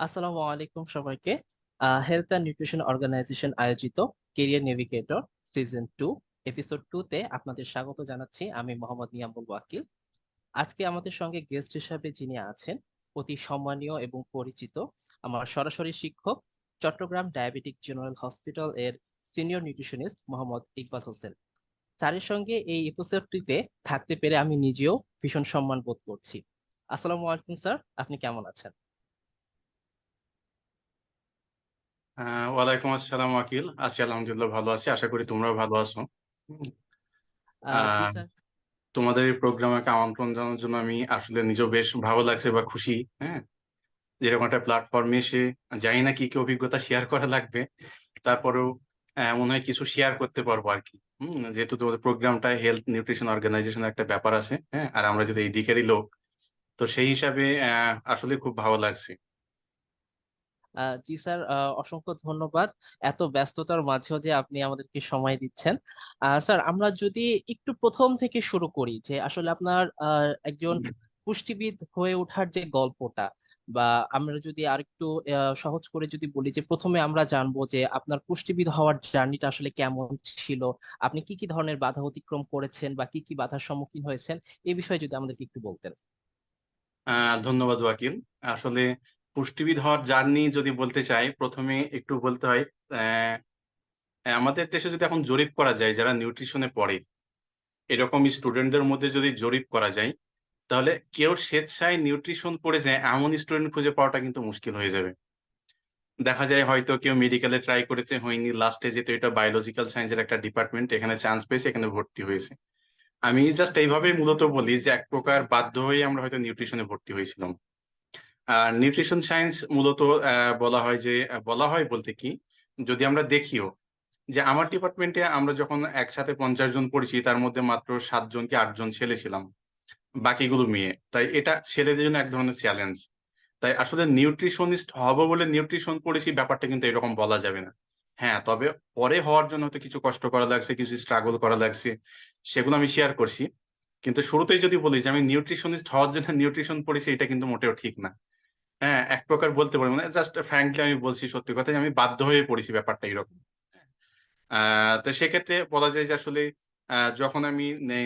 আসসালামু আলাইকুম সবাইকে। হেলথ অ্যান্ড নিউট্রিশন অর্গানাইজেশন আয়োজিত কেরিয়ার নেভিগেটর সিজন 2 এপিসোড 2 তে আপনাদের স্বাগত জানাচ্ছি। আমি মোহাম্মদ নিয়ামুল ওয়াকিল। আজকে আমাদের সঙ্গে গেস্ট হিসাবে যিনি আছেন, অতি সম্মানীয় এবং পরিচিত আমার সরাসরি শিক্ষক, চট্টগ্রাম ডায়াবেটিক জেনারেল হসপিটাল এর সিনিয়র নিউট্রিশনিস্ট মোহাম্মদ ইকবাল হোসেন। স্যারের সঙ্গে এই এপিসোডটিতে থাকতে পেরে আমি নিজেও ভীষণ সম্মান বোধ করছি। আসসালামু আলাইকুম স্যার, আপনি কেমন আছেন? ওয়ালাইকুম আসসালাম আকিল, আছি আলহামদুলিল্লাহ, ভালো আছি। আশা করি তোমরাও ভালো আছো। হুম। জি আহ, স্যার। তোমাদের এই প্রোগ্রামে আমন্ত্রণ জানানোর জন্য আমি আসলে নিজেও বেশ ভালো লাগছে বা খুশি। হ্যাঁ, যেরকম একটা প্ল্যাটফর্মে এসে জানি না কি কি অভিজ্ঞতা শেয়ার করা লাগবে, তারপরেও মনে হয় কিছু শেয়ার করতে পারবো আর কি। যেহেতু তোমাদের প্রোগ্রামটা হেলথ নিউট্রিশন অর্গানাইজেশনের একটা ব্যাপার আছে, হ্যাঁ, আর আমরা যদি এই দিকেরই লোক, তো সেই হিসাবে আসলে খুব ভালো লাগছে। জি স্যার, অসংখ্য ধন্যবাদ এত ব্যস্ততার মাঝেও যে আপনি আমাদেরকে সময় দিচ্ছেন। স্যার, আমরা যদি একটু প্রথম থেকে শুরু করি যে আসলে আপনার একজন পুষ্টিবিদ হয়ে ওঠার যে গল্পটা, বা আমরা যদি আরেকটু সহজ করে যদি বলি যে প্রথমে আমরা জানবো যে আপনার পুষ্টিবিদ হওয়ার জার্নিটা আসলে কেমন ছিল, আপনি কি কি ধরনের বাধা অতিক্রম করেছেন বা কি কি বাধার সম্মুখীন হয়েছেন, এই বিষয়ে যদি আমাদেরকে একটু বলতেন। ধন্যবাদ ওয়াকিল। আসলে পুষ্টিবিদ হওয়ার জার্নি যদি বলতে চাই, প্রথমে একটু বলতে হয়। আহ, আমাদের দেশে যদি এখন জরিপ করা যায় যারা নিউট্রিশনে পড়ে, এরকম স্টুডেন্টদের মধ্যে যদি জরিপ করা যায়, তাহলে কেউ স্বেচ্ছায় নিউট্রিশন পড়েছে এমন স্টুডেন্ট খুঁজে পাওয়াটা কিন্তু মুশকিল হয়ে যাবে। দেখা যায় হয়তো কেউ মেডিকেলে ট্রাই করেছে, হয়নি, লাস্টে যেহেতু এটা বায়োলজিক্যাল সায়েন্সের একটা ডিপার্টমেন্ট, এখানে চান্স পেয়েছে, এখানে ভর্তি হয়েছে। আমি জাস্ট এইভাবেই মূলত বলি যে এক প্রকার বাধ্য হয়ে আমরা হয়তো নিউট্রিশনে ভর্তি হয়েছিলাম। আর নিউট্রিশন সায়েন্স মূলত বলা হয় যে, বলা হয় বলতে কি, যদি আমরা দেখিও যে আমার ডিপার্টমেন্টে আমরা যখন একসাথে 50 জন পড়েছি, তার মধ্যে মাত্র 7 জন কি 8 জন ছেলে ছিলাম, বাকিগুলো মেয়ে। তাই এটা ছেলেদের জন্য এক ধরনের চ্যালেঞ্জ। তাই আসলে নিউট্রিশনিস্ট হব বলে নিউট্রিশন পড়েছি ব্যাপারটা কিন্তু এরকম বলা যাবে না। হ্যাঁ, তবে পরে হওয়ার জন্য হয়তো কিছু কষ্ট করা লাগছে, কিছু স্ট্রাগল করা লাগছে, সেগুলো আমি শেয়ার করছি। কিন্তু শুরুতেই যদি বলি যে আমি নিউট্রিশনিস্ট হওয়ার জন্য নিউট্রিশন পড়েছি, এটা কিন্তু মোটেও ঠিক না। হ্যাঁ, এক প্রকার বলতে পারি, মানে জাস্ট ফ্র্যাঙ্কলি আমি বলছি সত্যি কথা, যে আমি বাধ্য হয়ে পড়েছি, ব্যাপারটা এরকম। তো সেক্ষেত্রে বলা যায় যে আসলে যখন আমি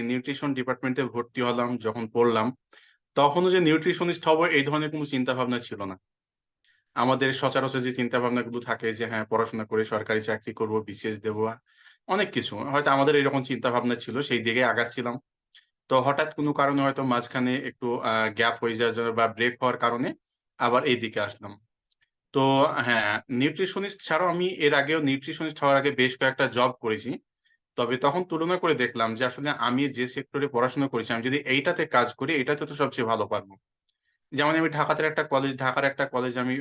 নিউট্রিশন ডিপার্টমেন্টে ভর্তি হলাম, যখন পড়লাম, তখনও যে নিউট্রিশনিস্ট হব এই ধরনের কোনো চিন্তা ভাবনা ছিল না। আমাদের সচরাচর যে চিন্তা ভাবনাগুলো থাকে যে হ্যাঁ, পড়াশোনা করে সরকারি চাকরি করব, বিসিএস দেবো, অনেক কিছু হয়তো আমাদের এরকম চিন্তা ভাবনা ছিল, সেই দিকে আগাচ্ছিলাম। তো হঠাৎ কোনো কারণে হয়তো মাঝখানে একটু গ্যাপ হয়ে যাওয়ার জন্য বা ব্রেক হওয়ার কারণে আবার এই দিকে আসলাম। তো হ্যাঁ, নিউট্রিশনিস্ট ছাড়াও আমি এর আগেও, নিউট্রিশনিস্ট হওয়ার আগে বেশ কয়েকটা জব করেছি। তবে তখন তুলনা করে দেখলাম যে আসলে আমি যে সেক্টরে পড়াশোনা করেছি, আমি যদি এইটাতে কাজ করি, এটাতে তো সবচেয়ে ভালো পারবো। যেমন আমি ঢাকার একটা কলেজ আমি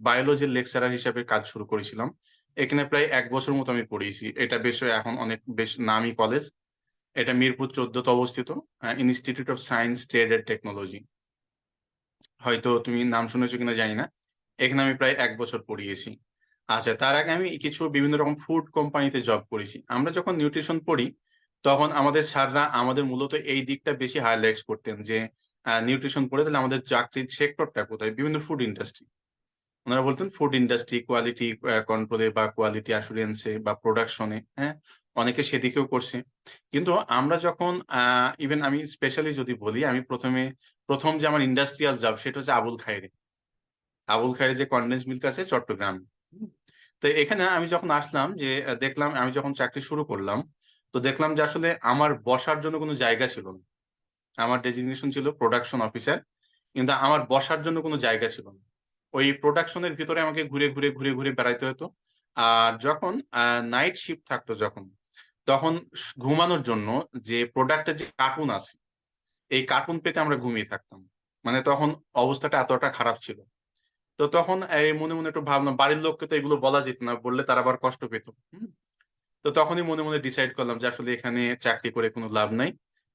বায়োলজির লেকচারার হিসেবে কাজ শুরু করেছিলাম। এখানে প্রায় 1 বছর মতো আমি পড়িয়েছি। এটা বেশ এখন অনেক বেশ নামি কলেজ। এটা মিরপুর 14তে অবস্থিত, institute of science trade and technology. হয়তো তুমি নাম শুনেছো কিনা জানি না। এখানে আমি প্রায় 1 বছর পড়িয়েছি। আচ্ছা, তার আগে আমি কিছু বিভিন্ন রকম ফুড কোম্পানিতে জব করেছি। আমরা যখন নিউট্রিশন পড়ি, তখন আমাদের স্যাররা আমাদের মূলত এই দিকটা বেশি হাইলাইট করতেন যে নিউট্রিশন পড়ে তাহলে আমাদের চাকরির সেক্টরটা কোথায়, বিভিন্ন ফুড ইন্ডাস্ট্রি। ওনারা বলতেন ফুড ইন্ডাস্ট্রি, কোয়ালিটি কন্ট্রোলে বা কোয়ালিটি অ্যাসুরেন্সে বা প্রোডাকশনে, হ্যাঁ, অনেকে সেদিকেও করছে। কিন্তু আমরা যখন ইভেন আমি স্পেশালি যদি বলি, আমি প্রথম যে আমার ইন্ডাস্ট্রিয়াল জব, সেটা হচ্ছে আবুল খায়ের যে কনডেন্স মিল্ক আছে চট্টগ্রাম। তো এখানে আমি যখন আসলাম, যে দেখলাম, আমি যখন চাকরি শুরু করলাম, তো দেখলাম যে আসলে আমার বসার জন্য কোনো জায়গা ছিল না। আমার ডেজিগনেশন ছিল প্রোডাকশন অফিসার, কিন্তু আমার বসার জন্য কোনো জায়গা ছিল না। ওই প্রোডাকশনের ভিতরে আমাকে ঘুরে ঘুরে ঘুরে ঘুরে বেড়াইতে হতো। আর যখন নাইট শিফট থাকতো, তখন ঘুমানোর জন্য যে প্রোডাক্টের যে কার্টুন আছে, এই কার্টুন পেতে আমরা ঘুমিয়ে থাকতাম। মানে তখন অবস্থাটা এতটা খারাপ ছিল। তো তখন এই মনে মনে একটু ভাবলাম, বাড়ির লোককে তো এগুলো বলা যেত না, বললে তারা আবার কষ্ট পেত। হুম। তো তখনই মনে মনে ডিসাইড করলাম যে আসলে এখানে চাকরি করে কোনো লাভ নাই,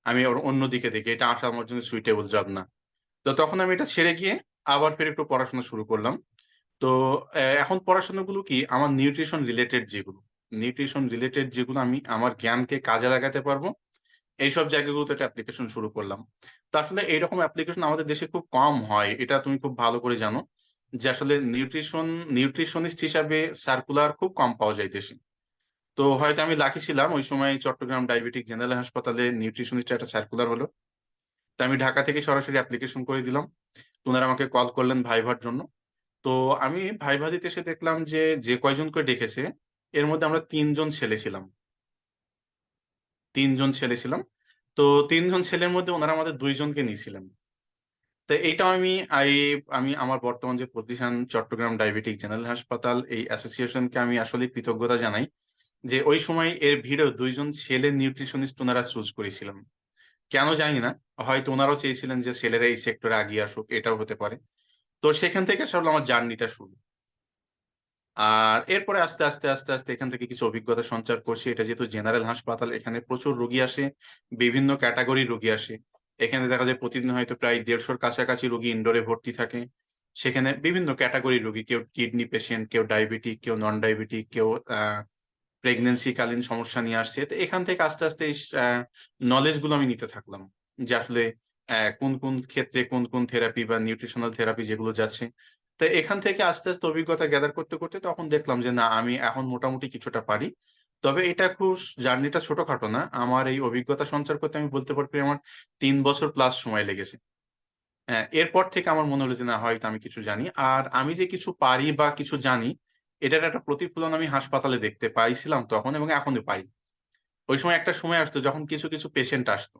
আমি ওর অন্যদিকে দেখি, এটা আসলে আমার জন্য সুইটেবল জব না। তো তখন আমি এটা ছেড়ে গিয়ে আবার ফের একটু পড়াশোনা শুরু করলাম। তো এখন পড়াশোনাগুলো কি, আমার নিউট্রিশন রিলেটেড যেগুলো আমি আমার জ্ঞানকে কাজে লাগাতে পারবো, এইসব জায়গাগুলোতে একটা অ্যাপ্লিকেশন শুরু করলাম। তো আসলে এইরকম অ্যাপ্লিকেশন আমাদের দেশে খুব কম হয়, এটা তুমি খুব ভালো করে জানো। যে আসলে নিউট্রিশনিস্ট হিসাবে সার্কুলার খুব কম পাওয়া যায় দেশে। তো হয়তো আমি লাকি ছিলাম, ওই সময় চট্টগ্রাম ডায়াবেটিক জেনারেল হাসপাতালে নিউট্রিশনিস্ট একটা সার্কুলার হলো। তো আমি ঢাকা থেকে সরাসরি অ্যাপ্লিকেশন করে দিলাম। ওনারা আমাকে কল করলেন ভাইভার জন্য। তো আমি ভাইভা দিতে এসে দেখলাম যে যে কয়জনকে ডেকেছে এর মধ্যে আমরা তিনজন ছেলে ছিলাম। তিনজন ছেলে ছিলাম। তো তিনজন ছেলের মধ্যে ওনারা আমাদের দুইজনকে নিয়েছিলেন। তো এইটা আমি আমার বর্তমান যে প্রতিষ্ঠান চট্টগ্রাম ডায়াবেটিক জেনারেল হাসপাতাল, এই অ্যাসোসিয়েশনকে আমি আসলে কৃতজ্ঞতা জানাই যে ওই সময় এর ভিড়েও দুইজন ছেলে নিউট্রিশনিস্ট ওনারা চুজ করেছিলেন। কেন জানি না, হয়তো ওনারাও চেয়েছিলেন যে ছেলেরা এই সেক্টরে আগিয়ে আসুক, এটাও হতে পারে। তো সেখান থেকে আসলে আমার জার্নিটা শুরু। আর এরপরে আস্তে আস্তে আস্তে আস্তে এখান থেকে কিছু অভিজ্ঞতা সঞ্চার করছি। এটা যেহেতু জেনারেল হাসপাতাল, এখানে প্রচুর রোগী আসে, বিভিন্ন ক্যাটাগরির রোগী আসে। এখানে দেখা যায় প্রতিদিন হয়তো প্রায় 150-র কাছাকাছি রোগী ইনডোরে ভর্তি থাকে। সেখানে বিভিন্ন ক্যাটাগরির রোগী, কেউ কিডনি পেশেন্ট, কেউ ডায়াবেটিক, কেউ নন ডায়াবেটিক, কেউ প্রেগনেন্সি কালীন সমস্যা নিয়ে আসছে। তো এখান থেকে আস্তে আস্তে এই নলেজ গুলো আমি নিতে থাকলাম যে আসলে কোন কোন ক্ষেত্রে কোন কোন থেরাপি বা নিউট্রিশনাল থেরাপি যেগুলো যাচ্ছে। তো এখান থেকে আস্তে আস্তে অভিজ্ঞতা গ্যাদার করতে করতে তখন দেখলাম যে না, আমি এখন মোটামুটি কিছুটা পারি। তবে এটা খুব জার্নিটা ছোটখাটো না, আমার এই অভিজ্ঞতা সঞ্চার করতে আমি বলতে পারি আমার 3 বছর প্লাস সময় লেগেছে। হ্যাঁ, এরপর থেকে আমার মনে হলো যে না, হয়তো আমি কিছু জানি। আর আমি যে কিছু পারি বা কিছু জানি, এটার একটা প্রতিফলন আমি হাসপাতালে দেখতে পাইছিলাম তখন এবং এখনো পাই। ওই সময় একটা সময় আসতো যখন কিছু কিছু পেশেন্ট আসতো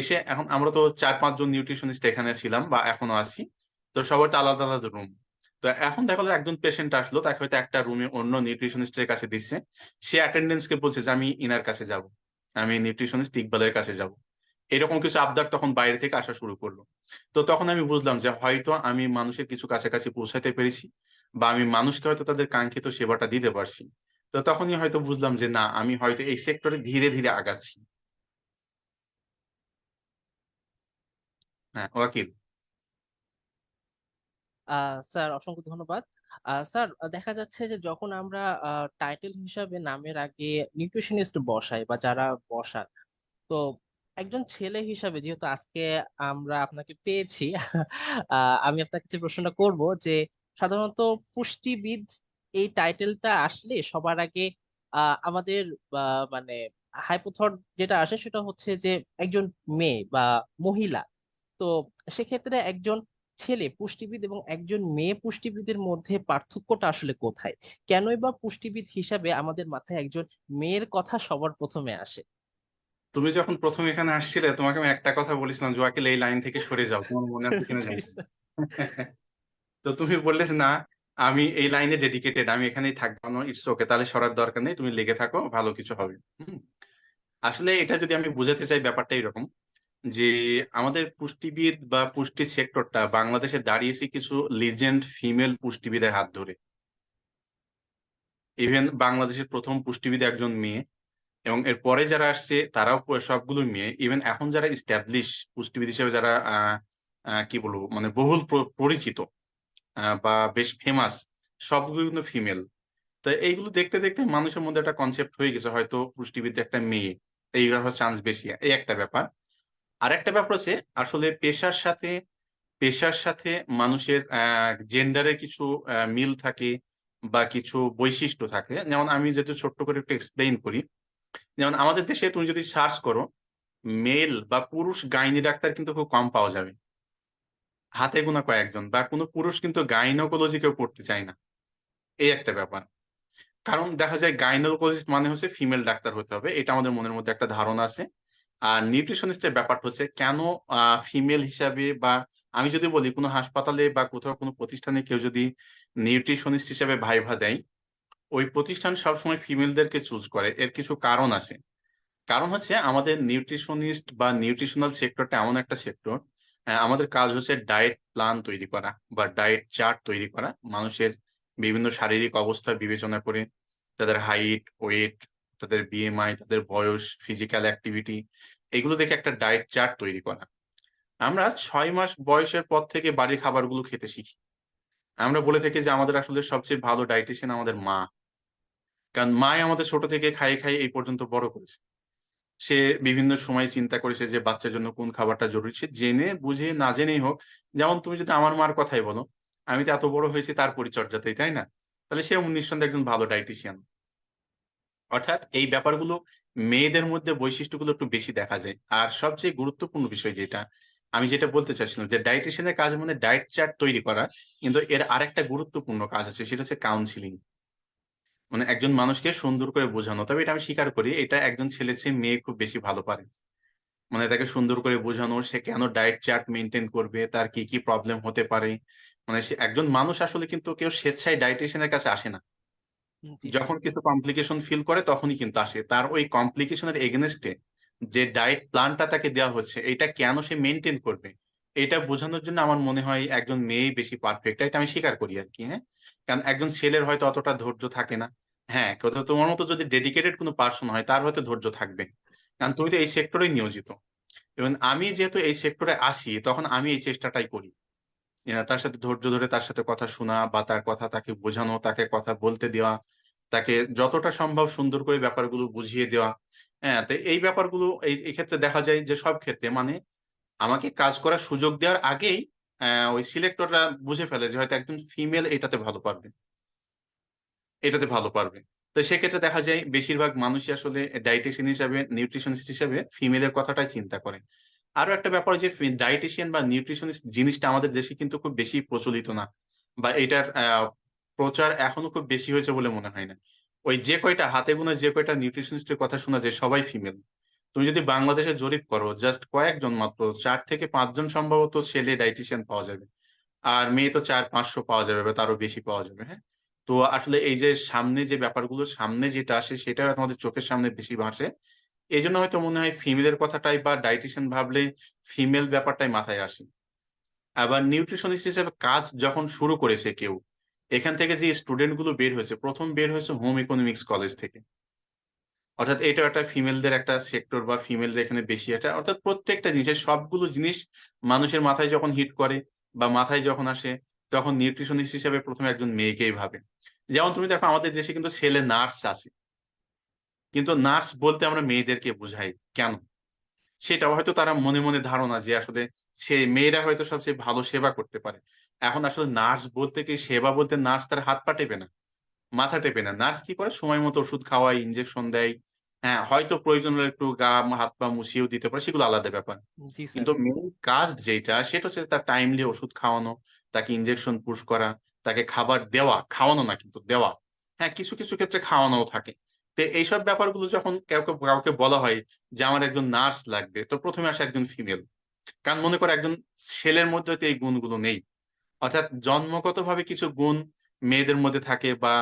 এসে, এখন আমরা তো 4-5 জন নিউট্রিশনিস্ট এখানে ছিলাম বা এখনো আছি। তো সবার তো আলাদা আলাদা রুম। তো এখন দেখা যায় একজন পেশেন্ট আসলো, তাকে হয়তো একটা রুমে অন্য নিউট্রিশনিস্টের কাছে দিচ্ছে। সে অ্যাটেন্ডেন্স কে বলছে যে আমি ইনার কাছে যাব, আমি নিউট্রিশনিস্ট ইকবালের কাছে যাব। এরকম কিছু আবদার তখন বাইরে থেকে আসা শুরু করলো। তো তখন আমি বুঝলাম যে হয়তো আমি মানুষের কিছু কাছাকাছি পৌঁছাতে পেরেছি, বা আমি মানুষকে হয়তো তাদের কাঙ্ক্ষিত সেবাটা দিতে পারছি। তো তখনই হয়তো বুঝলাম যে না, আমি হয়তো এই সেক্টরে ধীরে ধীরে আগাচ্ছি। হ্যাঁ ওয়াকিল। স্যার অসংখ্য ধন্যবাদ। স্যার, দেখা যাচ্ছে যে যখন আমরা টাইটেল হিসাবে নামের আগে নিউট্রিশনিস্ট বসাই বা যারা বসান, তো একজন ছেলে হিসাবে যেহেতু আজকে আমরা আপনাকে পেয়েছি, আমি আপনার কাছে প্রশ্নটা করব যে সাধারণত পুষ্টিবিদ এই টাইটেলটা আসলে সবার আগে আমাদের মানে হাইপোথট যেটা আসে সেটা হচ্ছে যে একজন মেয়ে বা মহিলা। তো সেক্ষেত্রে একজন ছেলে পুষ্টিবিদ এবং একজন মেয়ে পুষ্টিবিদের মধ্যে পার্থক্যটা আসলে কোথায়? কেনই বা পুষ্টিবিদ হিসাবে আমাদের মাথায় একজন মেয়ের কথা সবার প্রথমে আসে? তুমি যখন প্রথম এখানে আসছিলে তোমাকে আমি একটা কথা বলেছিলাম, জোয়াকিল এই লাইন থেকে সরে যাও, তোমার মনে আছে কিনা জি জানি না। স্যার। তো তুমি বললে যে, না আমি এই লাইনে ডেডিকেটেড, আমি এখানেই থাকবো না, ইটস ওকে, তাহলে সরার দরকার নেই, তুমি লেগে থাকো, ভালো কিছু হবে। হুম। আসলে এটা যদি আমি বুঝাতে চাই ব্যাপারটা এরকম যে আমাদের পুষ্টিবিদ বা পুষ্টি সেক্টরটা বাংলাদেশে দাঁড়িয়েছে কিছু লিজেন্ড ফিমেল পুষ্টিবিদের হাত ধরে। ইভেন বাংলাদেশের প্রথম পুষ্টিবিদ একজন মেয়ে, এবং এর পরে যারা আসছে তারাও সবগুলো মেয়ে। ইভেন এখন যারা ইস্টাবলিশ পুষ্টিবিদ হিসেবে যারা কি বলবো মানে বহুল পরিচিত বা বেশ ফেমাস, সবগুলো কিন্তু ফিমেল। তো এইগুলো দেখতে দেখতে মানুষের মধ্যে একটা কনসেপ্ট হয়ে গেছে হয়তো পুষ্টিবিদ একটা মেয়ে, এইগুলো হওয়ার চান্স বেশি, এই একটা ব্যাপার। আর একটা ব্যাপার হচ্ছে আসলে পেশার সাথে মানুষের জেন্ডারের কিছু মিল থাকে বা কিছু বৈশিষ্ট্য থাকে। যেমন আমি যেহেতু ছোট্ট করে একটু এক্সপ্লেইন করি, যেমন আমাদের দেশে তুমি যদি সার্চ করো, মেল বা পুরুষ গাইনি ডাক্তার কিন্তু খুব কম পাওয়া যাবে, হাতে গোনা কয়েকজন। বা কোনো পুরুষ কিন্তু গাইনোকোলজি কেউ পড়তে চায় না, এই একটা ব্যাপার। কারণ দেখা যায় গাইনোকোলজিস্ট মানে হচ্ছে ফিমেল ডাক্তার হতে হবে, এটা আমাদের মনের মধ্যে একটা ধারণা আছে। আর নিউট্রিশনিস্টের ব্যাপারটা হচ্ছে কেন ফিমেল হিসাবে, বা আমি যদি বলি কোনো হাসপাতালে বা কোথাও কোনো প্রতিষ্ঠানে কেউ যদি নিউট্রিশনিস্ট হিসাবে ভাইভা দেয়, ওই প্রতিষ্ঠান সবসময় ফিমেলদেরকে চুজ করে, এর কিছু কারণ আছে। কারণ হচ্ছে আমাদের নিউট্রিশনিস্ট বা নিউট্রিশনাল সেক্টরটা এমন একটা সেক্টর, আমাদের কাজ হচ্ছে ডায়েট প্ল্যান তৈরি করা বা ডায়েট চার্ট তৈরি করা, মানুষের বিভিন্ন শারীরিক অবস্থা বিবেচনা করে, তাদের হাইট, ওয়েট, তাদের বিএমআই, তাদের বয়স, ফিজিক্যাল অ্যাক্টিভিটি, এগুলো দেখে একটা ডায়েট চার্ট তৈরি করা। আমরা 6 মাস বয়সের পর থেকে বাড়ির খাবারগুলো খেতে শিখি। আমরা বলে থাকি যে আমাদের আসলে সবচেয়ে ভালো ডায়েটিশিয়ান আমাদের মা, কারণ মাই আমাদের ছোট থেকে খাইয়ে খাইয়ে এই পর্যন্ত বড় করেছে। সে বিভিন্ন সময় চিন্তা করেছে যে বাচ্চার জন্য কোন খাবারটা জরুরি, সে জেনে বুঝে না জেনেই হোক। যেমন তুমি যদি আমার মার কথাই বলো, আমি তো এত বড় হয়েছি তার পরিচর্যাতেই, তাই না? তাহলে সেও নিঃসন্দেহে একজন ভালো ডায়েটিশিয়ান। অর্থাৎ এই ব্যাপারগুলো মেয়েদের মধ্যে বৈশিষ্ট্যগুলো একটু বেশি দেখা যায়। আর সবচেয়ে গুরুত্বপূর্ণ বিষয় যেটা, আমি যেটা বলতে চাচ্ছিলাম যে ডায়েটিশিয়ানের কাজ মানে ডায়েট চার্ট তৈরি করা। কিন্তু এর আরেকটা গুরুত্বপূর্ণ কাজ আছে, সেটা হচ্ছে কাউন্সেলিং। মানে একজন মানুষকে সুন্দর করে বোঝানো। তবে এটা আমি স্বীকার করি, এটা একজন ছেলের চেয়ে মেয়ে খুব বেশি ভালো পারে। মানে তাকে সুন্দর করে বোঝানো, সে কেন ডায়েট চার্ট মেইনটেইন করবে, তার কি, কি প্রবলেম হতে পারে। মানে সে একজন মানুষ আসলে কিন্তু কেউ স্বেচ্ছায় ডায়েটিশিয়ানের কাছে আসে না। জি স্যার। যখন কিছু কমপ্লিকেশন ফিল করে তখনই কিন্তু আসে। তার ওই কমপ্লিকেশনের এগেনস্টে যে ডায়েট প্ল্যানটা তাকে দেওয়া হচ্ছে, এটা কেন সে মেইনটেইন করবে, এটা বোঝানোর জন্য আমার মনে হয় একজন মেয়েই বেশি পারফেক্ট। এটা আমি স্বীকার করি আরকি, হ্যাঁ? কারণ একজন ছেলের হয়তো অতটা ধৈর্য থাকে না। হ্যাঁ, কোথাও তোমার মতো যদি ডেডিকেটেড কোনো পারসন হয় তার হয়তো ধৈর্য থাকবে। কারণ তুমি তো এই সেক্টরেই নিয়োজিত। এবং আমি যেহেতু এই সেক্টরে আসি, তখন আমি এই চেষ্টাটাই করি। তার সাথে ধৈর্য ধরে তার সাথে কথা শোনা বা তার কথা তাকে বোঝানো, তাকে কথা বলতে দেওয়া, তাকে যতটা সম্ভব সুন্দর করে ব্যাপারগুলো বুঝিয়ে দেওয়া। হ্যাঁ? তো এই ব্যাপারগুলো এই ক্ষেত্রে দেখা যায় যে সব ক্ষেত্রে মানে আমাকে কাজ করার সুযোগ দেওয়ার আগেই ওই সিলেক্টররা বুঝে ফেলে যে হয়তো একজন ফিমেল এটাতে ভালো পারবে, এটাতে ভালো পারবে। তো সেক্ষেত্রে দেখা যায় বেশিরভাগ মানুষই আসলে ডায়েটিশিয়ান হিসাবে, নিউট্রিশনিস্ট হিসাবে ফিমেলের কথাটাই চিন্তা করে। আরো একটা ব্যাপার যে ডায়েটিশিয়ান বা নিউট্রিশনিস্ট জিনিসটা আমাদের দেশে কিন্তু খুব বেশি প্রচলিত না, বা এটার প্রচার এখনো খুব বেশি হয়েছে বলে মনে হয় না। ওই যে কয়টা হাতে গোনা যে কয়টা নিউট্রিশনিস্টের কথা শোনা যায় সবাই ফিমেল। তুমি যদি বাংলাদেশে জরিপ করো জাস্ট কয়েকজন, মাত্র 4 থেকে 5 জন সম্ভবত ছেলে ডায়েটিশিয়ান পাওয়া যাবে। আর মেয়ে তো 400-500 পাওয়া যাবে বা তারও বেশি পাওয়া যাবে, হ্যাঁ? তো আসলে এই যে সামনে যে ব্যাপারগুলো, সামনে যেটা আসে সেটাও আমাদের চোখের সামনে বেশি ভাসে। এজন্য হয়তো মনে হয় ফিমেলের কথাটাই বা ডায়েটিশিয়ান ভাবলে ফিমেল ব্যাপারটাই মাথায় আসে। আবার নিউট্রিশনিস্ট হিসেবে কাজ যখন শুরু করেছে কেউ, এখান থেকে যে স্টুডেন্ট গুলো বের হয়েছে, প্রথম বের হয়েছে হোম ইকোনমিক্স কলেজ থেকে। অর্থাৎ এটাও একটা ফিমেলদের একটা সেক্টর বা ফিমেলদের এখানে বেশি একটা, অর্থাৎ প্রত্যেকটা জিনিসের সবগুলো জিনিস মানুষের মাথায় যখন হিট করে বা মাথায় যখন আসে, তখন নিউট্রিশনিস্ট হিসেবে প্রথমে একজন মেয়েকেই ভাবে। যেমন তুমি দেখো আমাদের দেশে কিন্তু ছেলে নার্স আছে, কিন্তু নার্স বলতে আমরা মেয়েদেরকে বুঝাই কেন? সেটাও হয়তো তারা মনে, মনে ধারণা যে আসলে সে মেয়েরা হয়তো সবচেয়ে ভালো সেবা করতে পারে। এখন আসলে নার্স বলতে কি, সেবা বলতে নার্স তার হাত পা টেপে না, মাথা টেপে না। নার্স কি করে? সময় মতো ওষুধ খাওয়ায়, ইনজেকশন দেয়। হ্যাঁ, হয়তো প্রয়োজন হলে একটু হাত পা মুছিয়েও দিতে পারে, সেগুলো আলাদা ব্যাপার। জি স্যার। কিন্তু মেইন কাজ যেটা সেটা হচ্ছে তার টাইমলি ওষুধ খাওয়ানো, তাকে ইনজেকশন পুশ করা, তাকে খাবার দেওয়া, খাওয়ানো না কিন্তু দেওয়া। হ্যাঁ, কিছু, কিছু ক্ষেত্রে খাওয়ানোও থাকে। তো এইসব ব্যাপারগুলো যখন কাউকে কাউকে বলা হয় যে আমার একজন নার্স লাগবে, তো প্রথমে আসে একজন ফিমেল। কারণ মনে করে একজন ছেলের মধ্যে হয়তো এই গুণগুলো নেই। অর্থাৎ জন্মগতভাবে কিছু গুণ মেয়েদের মধ্যে থাকে, বা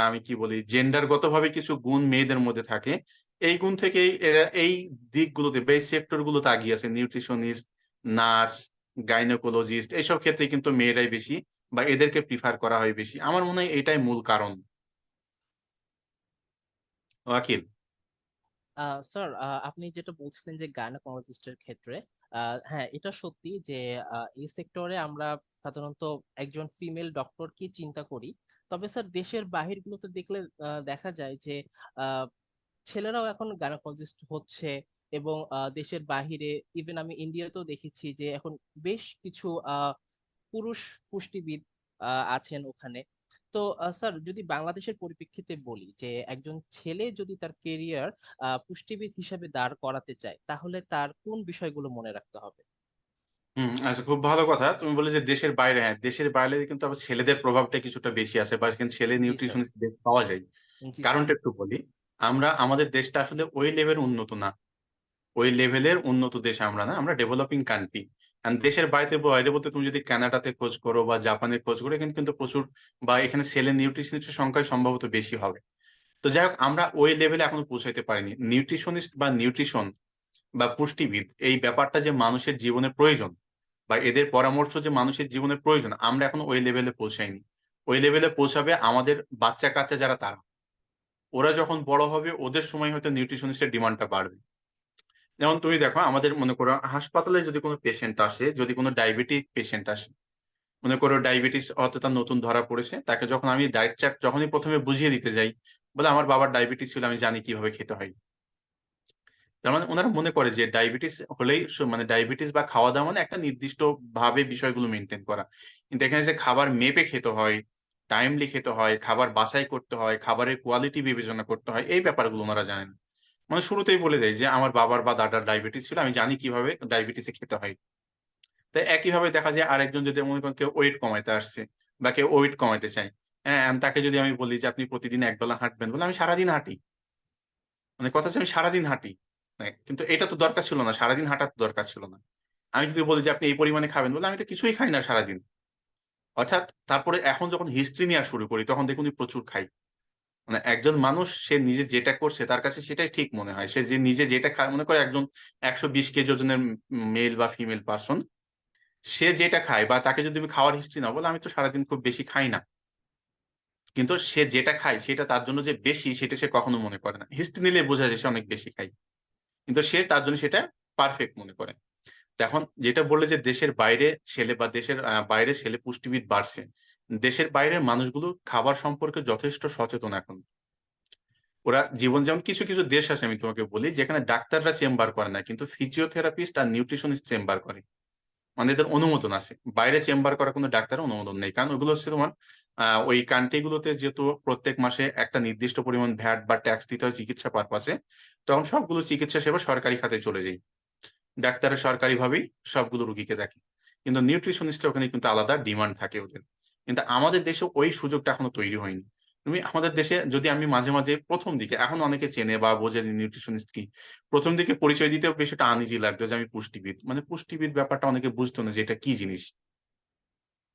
আমি কি বলি, জেন্ডার গতভাবে কিছু গুণ মেয়েদের মধ্যে থাকে। এই গুণ থেকেই এরা এই দিকগুলোতে বা এই সেক্টর গুলোতে আগিয়ে আছে। নিউট্রিশনিস্ট, নার্স, গাইনোকোলজিস্ট এইসব ক্ষেত্রে কিন্তু মেয়েরাই বেশি, বা এদেরকে প্রিফার করা হয় বেশি। আমার মনে হয় এটাই মূল কারণ। ওয়াকিল। স্যার, আপনি যেটা বলছিলেন যে গাইনোকোলজিস্টের ক্ষেত্রে, হ্যাঁ এটা সত্যি যে এই সেক্টরে আমরা সাধারণত একজন ফিমেল ডক্টরকে চিন্তা করি। তবে স্যার দেশের বাহিরগুলোতে দেখলে দেখা যায় যে আহ, ছেলেরাও এখন গাইনোকোলজিস্ট হচ্ছে। এবং দেশের বাহিরে, ইভেন আমি ইন্ডিয়াতেও দেখেছি যে এখন বেশ কিছু পুরুষ পুষ্টিবিদ আছেন ওখানে। তো স্যার, যদি বাংলাদেশের পরিপ্রেক্ষিতে বলি যে একজন ছেলে যদি তার কেরিয়ার পুষ্টিবিদ হিসেবে দাঁড় করাতে চায়, তাহলে তার কোন বিষয়গুলো মনে রাখতে হবে? আচ্ছা, খুব ভালো কথা। তুমি বলে যে দেশের বাইরে, হ্যাঁ, দেশের বাইরে কিন্তু আবার ছেলেদের প্রভাবটা কিছুটা বেশি আছে, বা সেখানে ছেলে জি স্যার। নিউট্রিশনিস্ট পাওয়া যায়। জি স্যার। কারণটা একটু বলি। আমাদের দেশটা আসলে ওই লেভেল উন্নত না। ওই লেভেলের উন্নত দেশ আমরা না, আমরা ডেভেলপিং কান্ট্রি। দেশের বাইরে বলতে তুমি যদি কানাডাতে খোঁজ করো বা জাপানে খোঁজ করো, এখানে কিন্তু প্রচুর, বা এখানে ছেলে নিউট্রিশনিস্টের সংখ্যা সম্ভবত বেশি হবে। তো যাই হোক, আমরা ওই লেভেলে এখনো পৌঁছাইতে পারিনি। নিউট্রিশনিস্ট বা নিউট্রিশন বা পুষ্টিবিদ এই ব্যাপারটা যে মানুষের জীবনে প্রয়োজন, বা এদের পরামর্শ যে মানুষের জীবনে প্রয়োজন, আমরা এখনো ওই লেভেলে পৌঁছাইনি। ওই লেভেলে পৌঁছাবে আমাদের বাচ্চা কাচ্চা যারা, তারা ওরা যখন বড় হবে ওদের সময় হয়তো নিউট্রিশনিস্টের ডিমান্ডটা বাড়বে। যেমন তুমি দেখো আমাদের, মনে করো হাসপাতালে যদি কোনো পেশেন্ট আসে, যদি কোনো ডায়াবেটিক পেশেন্ট আসে, মনে করো ডায়াবেটিস হয়তো তার নতুন ধরা পড়েছে, তাকে যখন আমি ডায়েট চার্ট যখনই প্রথমে বুঝিয়ে দিতে যাই, বলে আমার বাবার ডায়াবেটিস ছিল, আমি জানি কিভাবে খেতে হয়। তো তার মানে ওনারা মনে করে যে ডায়াবেটিস হলেই মানে ডায়াবেটিস বা খাওয়া দাওয়া মানে একটা নির্দিষ্ট ভাবে বিষয়গুলো মেনটেন করা। কিন্তু এখানে যে খাবার মেপে খেতে হয়, টাইমলি খেতে হয়, খাবার বাছাই করতে হয়, খাবারের কোয়ালিটি বিবেচনা করতে হয়, এই ব্যাপারগুলো ওনারা জানেন না। মানে শুরুতেই বলে দেয় যে আমার বাবার বা দাদার ডায়াবেটিস ছিল, আমি জানি কিভাবে ডায়াবেটিসে খেতে হয়। তাই একইভাবে দেখা যায় আরেকজন যদি মনে করেন কেউ ওয়েট কমাইতে আসছে বা কেউ ওয়েট কমাইতে চায়, হ্যাঁ, তাকে যদি আমি বলি যে আপনি প্রতিদিন এক বেলা হাঁটবেন, বলে আমি সারাদিন হাঁটি। মানে কথা হচ্ছে আমি সারাদিন হাঁটি। কিন্তু এটা তো দরকার ছিল না, সারাদিন হাঁটার তো দরকার ছিল না। আমি যদি বলি যে আপনি এই পরিমাণে খাবেন, বলে আমি তো কিছুই খাই না সারাদিন। অর্থাৎ তারপরে এখন যখন হিস্ট্রি নেওয়া শুরু করি তখন দেখুন প্রচুর খাই। মানে একজন মানুষ সে নিজে যেটা করছে তার কাছে সেটাই ঠিক মনে হয়। সে যে নিজে যেটা খায়, মনে করে একজন ১২০ কেজি ওজনের মেল বা ফিমেল পারসন, সে যেটা খায় বা তাকে যদি তুমি খাওয়ার হিস্ট্রি নাও, বলে আমি তো সারাদিন খুব বেশি খাই না। কিন্তু সে যেটা খায় সেটা তার জন্য যে বেশি সেটা সে কখনো মনে করে না। হিস্ট্রি নিলে বোঝা যায় সে অনেক বেশি খায়। কিন্তু সে তার জন্য সেটা পারফেক্ট মনে করে। তো এখন যেটা বললে যে দেশের বাইরে ছেলে বা দেশের বাইরে ছেলে পুষ্টিবিদ বাড়ছে। দেশের বাইরের মানুষগুলো খাবার সম্পর্কে যথেষ্ট সচেতন এখন। ওরা জীবন, যেমন কিছু, কিছু দেশ আছে আমি তোমাকে বলি যেখানে ডাক্তাররা চেম্বার করে না কিন্তু ফিজিওথেরাপিস্ট আর নিউট্রিশনিস্ট চেম্বার করে। মানে এদের অনুমোদন আছে। বাইরে চেম্বার করার কোনো ডাক্তারের অনুমোদন নেই। কারণ ওগুলো হচ্ছে তোমার ওই কান্ট্রি গুলোতে যেহেতু প্রত্যেক মাসে একটা নির্দিষ্ট পরিমাণ ভ্যাট বা ট্যাক্স দিতে হয় চিকিৎসা পারপাসে, তখন সবগুলো চিকিৎসা সেবা সরকারি খাতে চলে যায়। ডাক্তাররা সরকারিভাবেই সবগুলো রুগীকে দেখে। কিন্তু নিউট্রিশনিস্টের ওখানে কিন্তু আলাদা ডিমান্ড থাকে ওদের। কিন্তু আমাদের দেশে ওই সুযোগটা এখনো তৈরি হয়নি। তুমি আমাদের দেশে যদি আমি মাঝে, মাঝে ১ম দিকে এখন অনেকে চেনে বা বোঝে যে নিউট্রিশনিস্ট কি। ১ম দিকে পরিচয় দিতেও বেশ একটা আনইজি লাগতো যে আমি পুষ্টিবিদ। মানে পুষ্টিবিদ ব্যাপারটা অনেকে বুঝতো না যে এটা কি জিনিস?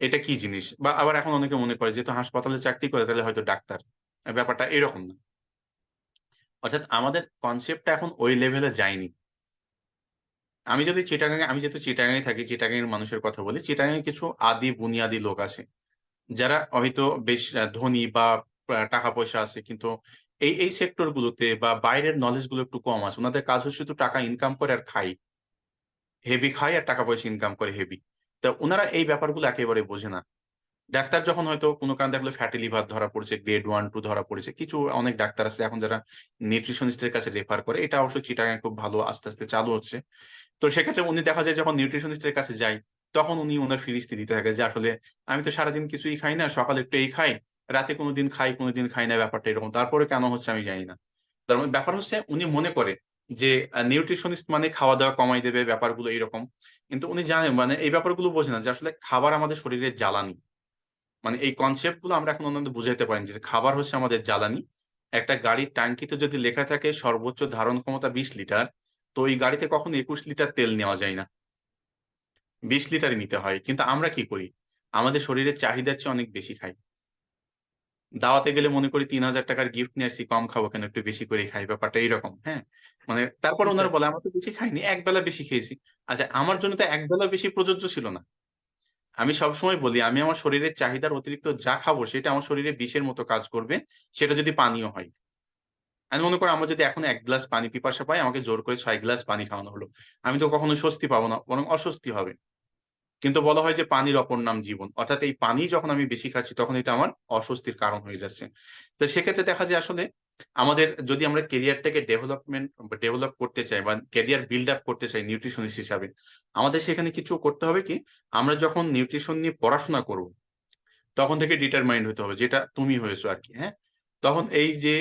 এটা কি জিনিস? বা আবার এখন অনেকে মনে করে যেহেতু হাসপাতালে চাকরি করে তাহলে হয়তো ডাক্তার। ব্যাপারটা এরকম না। অর্থাৎ আমাদের কনসেপ্টটা এখন ওই লেভেলে যায়নি। আমি যেহেতু চিটাগাং এ থাকি, চিটাগাং এর মানুষের কথা বলি। চিটাগাং এ কিছু আদি বুনিয়াদি লোক আছে। যারা হয়তো বেশ ধনী বা টাকা পয়সা আছে। কিন্তু এই সেক্টর গুলোতে বা বাইরের নলেজ গুলো একটু কম আছে। উনাদের কাজ হচ্ছে শুধু টাকা ইনকাম করে আর খায়। হেভি খায় আর টাকা পয়সা ইনকাম করে হেভি। তো উনারা এই ব্যাপারগুলো একেবারে বোঝে না। ডাক্তার যখন হয়তো কোনো কারণে দেখলো ফ্যাটি লিভার ধরা পড়েছে, গ্রেড 1, 2 ধরা পড়েছে। কিছু অনেক ডাক্তার আছে এখন যারা নিউট্রিশনিস্ট এর কাছে রেফার করে। এটা অবশ্য চিটাগাং এ খুব ভালো আস্তে, আস্তে চালু হচ্ছে। তো সেক্ষেত্রে উনি দেখা যায় যখন নিউট্রিশনিস্ট এর কাছে যাই, তখন উনি উনার ফিরিস্তি দিতে থাকে যে আসলে আমি তো সারাদিন কিছুই খাই না। সকালে একটু এই খাই, রাতে কোনদিন খাই, কোনদিন খাই না, ব্যাপারটা এরকম। তারপরে কেন হচ্ছে আমি জানি না। তার মানে ব্যাপার হচ্ছে উনি মনে করে যে নিউট্রিশনিস্ট মানে খাওয়া-দাওয়া কমাই দেবে, ব্যাপারগুলো এইরকম। কিন্তু উনি জানেন মানে এই ব্যাপারগুলো বোঝে না যে আসলে খাবার আমাদের শরীরের জ্বালানি। মানে এই কনসেপ্ট গুলো আমরা এখন ওনাদের বুঝাইতে পারিনি যে খাবার হচ্ছে আমাদের জ্বালানি। একটা গাড়ির ট্যাঙ্কিতে যদি লেখা থাকে সর্বোচ্চ ধারণ ক্ষমতা ২০ লিটার, তো ওই গাড়িতে কখনো ২১ লিটার তেল নেওয়া যায় না। ২০ লিটারই নিতে হয়। কিন্তু আমরা কি করি? আমাদের শরীরের চাহিদার চেয়ে অনেক বেশি খাই। দাওয়াতে গেলে মনে করি ৳৩,০০০ র গিফট নিয়ে আসছি, কম খাবো কেন? একটু বেশি করেই খাই। ব্যাপারটা এইরকম, হ্যাঁ? মানে তারপরে উনারা বলে, "আমরা তো বেশি খাইনি। এক বেলা বেশি খেয়েছি।" আচ্ছা, আমার জন্য তো এক বেলা বেশি প্রযোজ্য ছিল না। আমি সবসময় বলি, আমি আমার শরীরের চাহিদার অতিরিক্ত যা খাবো সেটা আমার শরীরে বিষের মতো কাজ করবে, সেটা যদি পানিও হয়। আমি মনে করি আমার যদি এখন ১ গ্লাস পানি পিপাসা পাই, আমাকে জোর করে ৬ গ্লাস পানি খাওয়ানো হলো। আমি তো কখনো স্বস্তি পাবো না, বরং অস্বস্তি হবে। কিন্তু বলা হয় যে পানির অপর নাম জীবন। অর্থাৎ এই পানি যখন আমি বেশি খাচ্ছি তখন এটা আমার অস্বস্তির কারণ হয়ে যাচ্ছে। তো সেক্ষেত্রে দেখা যায় আসলে আমাদের যদি আমরা ক্যারিয়ারটাকে ডেভেলপ করতে চাই বা ক্যারিয়ার বিল্ড আপ করতে চাই নিউট্রিশনিস্ট হিসাবে, আমাদের সেখানে কিছু করতে হবে কি? আমরা যখন নিউট্রিশন নিয়ে পড়াশোনা করব, তখন থেকে ডিটারমাইন্ড হতে হবে যেটা তুমি হয়েছো আরকি, হ্যাঁ? তখন এই যে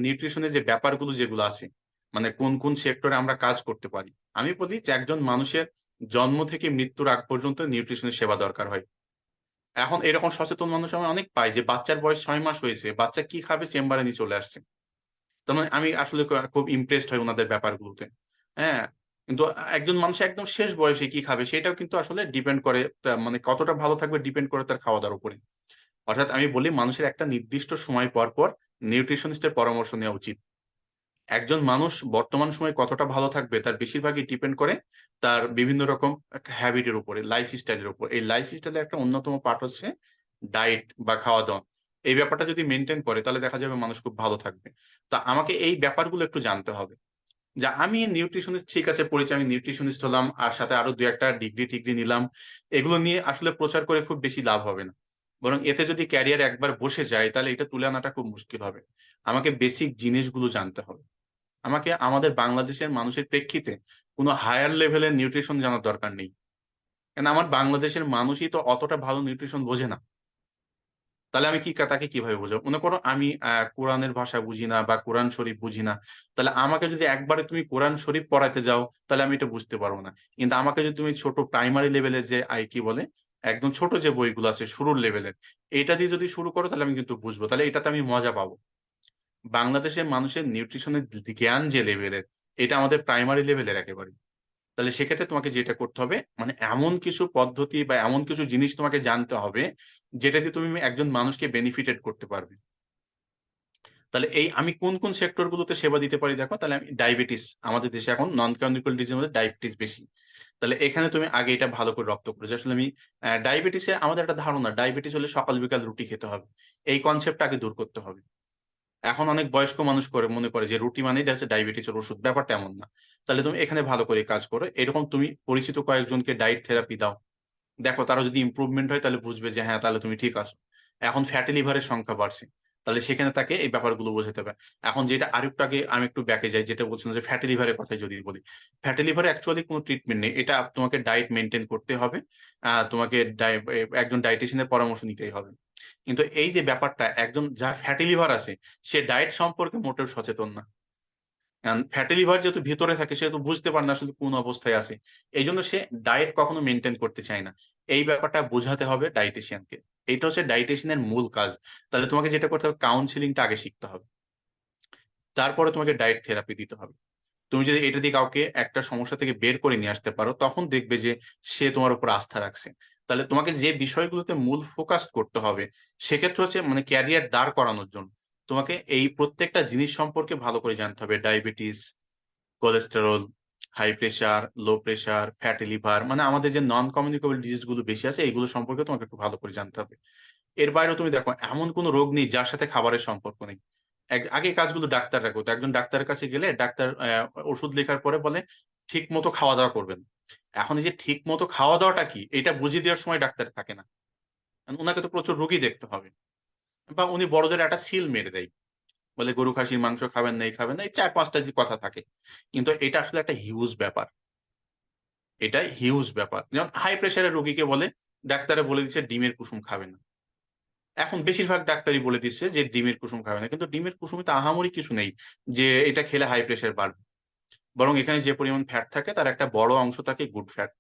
নিউট্রিশন এর যে ব্যাপারগুলো যেগুলো আছে, মানে কোন, কোন সেক্টরে আমরা কাজ করতে পারি। আমি বলি যে একজন মানুষের জন্ম থেকে মৃত্যুর আগ পর্যন্ত নিউট্রিশনের সেবা দরকার হয়। এখন এরকম সচেতন মানুষ আমি অনেক পাই যে বাচ্চার বয়স ৬ মাস হয়েছে, বাচ্চা কি খাবে চেম্বারে নিয়ে চলে আসছে। তার মানে আমি আসলে খুব ইমপ্রেসড হই উনাদের ব্যাপারগুলোতে। হ্যাঁ? কিন্তু একজন মানুষ একদম শেষ বয়সে কি খাবে সেটাও কিন্তু আসলে ডিপেন্ড করে মানে কতটা ভালো থাকবে ডিপেন্ড করে তার খাওয়া-দাওয়ার উপরে। অর্থাৎ আমি বলি মানুষের একটা নির্দিষ্ট সময় পর, পর নিউট্রিশনিস্ট এর পরামর্শ নেওয়া উচিত। একজন মানুষ বর্তমান সময়ে কতটা ভালো থাকবে তার বেশিরভাগই ডিপেন্ড করে তার বিভিন্ন রকম হ্যাবিট এর উপরে, লাইফস্টাইল এর উপর। এই লাইফস্টাইল এর একটা অন্যতম পার্ট হচ্ছে ডায়েট বা খাওয়া-দাওয়া। এই ব্যাপারটা যদি মেইনটেইন করে তাহলে দেখা যাবে মানুষ খুব ভালো থাকবে। তো আমাকে এই ব্যাপারগুলো একটু জানতে হবে। যে আমি নিউট্রিশনিস্ট ঠিক আছে পড়েছি, আমি নিউট্রিশনিস্ট হলাম। আর সাথে আরো ২-১ টা ডিগ্রি-টিগ্রি নিলাম। এগুলো নিয়ে আসলে প্রচার করে খুব বেশি লাভ হবে না। বরং এতে যদি ক্যারিয়ার একবার বসে যায় তাহলে এটা তুলে আনাটা খুব মুশকিল হবে। আমাকে বেসিক জিনিসগুলো জানতে হবে। আমাকে আমাদের বাংলাদেশের মানুষের প্রেক্ষিতে কোনো হায়ার লেভেলের নিউট্রিশন জানার দরকার নেই, কেন আমার বাংলাদেশের মানুষই তো অতটা ভালো নিউট্রিশন বোঝে না। তাহলে আমি কি তাকে কিভাবে বোঝাবো? মনে করো আমি কোরআনের ভাষা বুঝি না বা কোরআন শরীফ বুঝি না, তাহলে আমাকে যদি একবারে তুমি কোরআন শরীফ পড়াইতে যাও তাহলে আমি এটা বুঝতে পারবো না। কিন্তু আমাকে যদি তুমি ছোট প্রাইমারি লেভেলের যে কি বলে একদম ছোট যে বইগুলো আছে শুরুর লেভেলের, এটা দিয়ে যদি শুরু করো তাহলে আমি কিন্তু বুঝবো, তাহলে এটাতে আমি মজা পাবো। বাংলাদেশের মানুষের নিউট্রিশনের জ্ঞান যে লেভেলের, এটা আমাদের প্রাইমারি লেভেলের একেবারে। তাহলে সেক্ষেত্রে তোমাকে যেটা করতে হবে, মানে এমন কিছু পদ্ধতি বা এমন কিছু জিনিস তোমাকে জানতে হবে যেটা দিয়ে তুমি একজন মানুষকে বেনিফিটেড করতে পারবে। তাহলে এই আমি কোন কোন সেক্টর গুলোতে সেবা দিতে পারি দেখো, তাহলে আমি ডায়াবেটিস, আমাদের দেশে এখন নন কমিউনিকেবল ডিজিজের মধ্যে ডায়াবেটিস বেশি। তাহলে এখানে তুমি আগে এটা ভালো করে রপ্ত করো যে আসলে আমি ডায়াবেটিসে আমাদের একটা ধারণা ডায়াবেটিস হলে সকাল বিকাল রুটি খেতে হবে, এই কনসেপ্টটা আগে দূর করতে হবে। এখন অনেক বয়স্ক মানুষ করে মনে করে যে রুটি মানেই হচ্ছে ডায়াবেটিসের ওষুধ, ব্যাপারটা এমন না। তাহলে তুমি এখানে ভালো করে কাজ করো, এরকম তুমি পরিচিত কয়েকজনকে ডায়েট থেরাপি দাও, দেখো তারা যদি ইমপ্রুভমেন্ট হয় তাহলে বুঝবে যে হ্যাঁ তাহলে তুমি ঠিক আছো। এখন ফ্যাটি লিভারের সংখ্যা বাড়ছে, তাহলে সেখানে তাকে এই ব্যাপারগুলো বোঝাতে হবে। এখন যেটা আরেকটু আগে আমি একটু ব্যাকে যাই, যেটা বলছিলাম যে ফ্যাটি লিভারের কথাই যদি বলি, ফ্যাটি লিভারে অ্যাকচুয়ালি কোনো ট্রিটমেন্ট নেই, এটা তোমাকে ডায়েট মেনটেন করতে হবে। তোমাকে একজন ডায়েটিশিয়ানের পরামর্শ নিতেই হবে। কিন্তু এই যে ব্যাপারটা, একজন যার ফ্যাটি লিভার আছে সে ডায়েট সম্পর্কে মোটেও সচেতন না। ফ্যাটি লিভার যেহেতু ভিতরে থাকে সে তো বুঝতে পারে না আসলে কোন অবস্থায় আছে, এই জন্য সে ডায়েট কখনো মেনটেন করতে চায় না। এই ব্যাপারটা বোঝাতে হবে ডায়েটিশিয়ানকে, এইটা হচ্ছে ডায়েটিশিয়ানের মূল কাজ। তাহলে তোমাকে যেটা করতে হবে, কাউন্সিলিংটা আগে শিখতে হবে, তারপরে তোমাকে ডায়েট থেরাপি দিতে হবে। তুমি যদি এটা দিয়ে কাউকে একটা সমস্যা থেকে বের করে নিয়ে আসতে পারো, তখন দেখবে যে সে তোমার উপর আস্থা রাখছে। তাহলে তোমাকে যে বিষয়গুলোতে মূল ফোকাস করতে হবে, সেক্ষেত্রে হচ্ছে মানে ক্যারিয়ার দাঁড় করানোর জন্য তোমাকে এই প্রত্যেকটা জিনিস সম্পর্কে ভালো করে জানতে হবে। Diabetes, cholesterol, high pressure, low pressure, fatty liver, মানে আমাদের যে নন কমিউনিকেবল ডিজিজ গুলো বেশি আছে এইগুলো সম্পর্কে তোমাকে একটু ভালো করে জানতে হবে। এর বাইরেও তুমি দেখো এমন কোনো রোগ নেই যার সাথে খাবারের সম্পর্ক নেই। আগে কাজগুলো ডাক্তাররা করতো, একজন ডাক্তারের কাছে গেলে ডাক্তার ওষুধ লেখার পরে বলে ঠিক মতো খাওয়া দাওয়া করবেন। এখন এই যে ঠিক মতো খাওয়া দাওয়াটা কি এটা বুঝিয়ে দেওয়ার সময় ডাক্তার থাকে না, কারণ ওনাকে তো প্রচুর রোগী দেখতে হবে। বা উনি বড়দের একটা সিল মেরে দেয়, বলে গরু খাসির মাংস খাবেন না, এই খাবেন না, এই চার পাঁচটা যে কথা থাকে। কিন্তু এটা আসলে একটা হিউজ ব্যাপার, এটা হিউজ ব্যাপার। যেমন হাই প্রেশারের রোগীকে বলে ডাক্তারে বলে দিচ্ছে ডিমের কুসুম খাবে না। এখন বেশিরভাগ ডাক্তারই বলে দিচ্ছে যে ডিমের কুসুম খাবে না, কিন্তু ডিমের কুসুমে তো আহামরি কিছু নেই যে এটা খেলে হাই প্রেশার বাড়বে। বরং এখানে যে পরিমাণ ফ্যাট থাকে তার একটা বড় অংশ থাকে গুড ফ্যাট,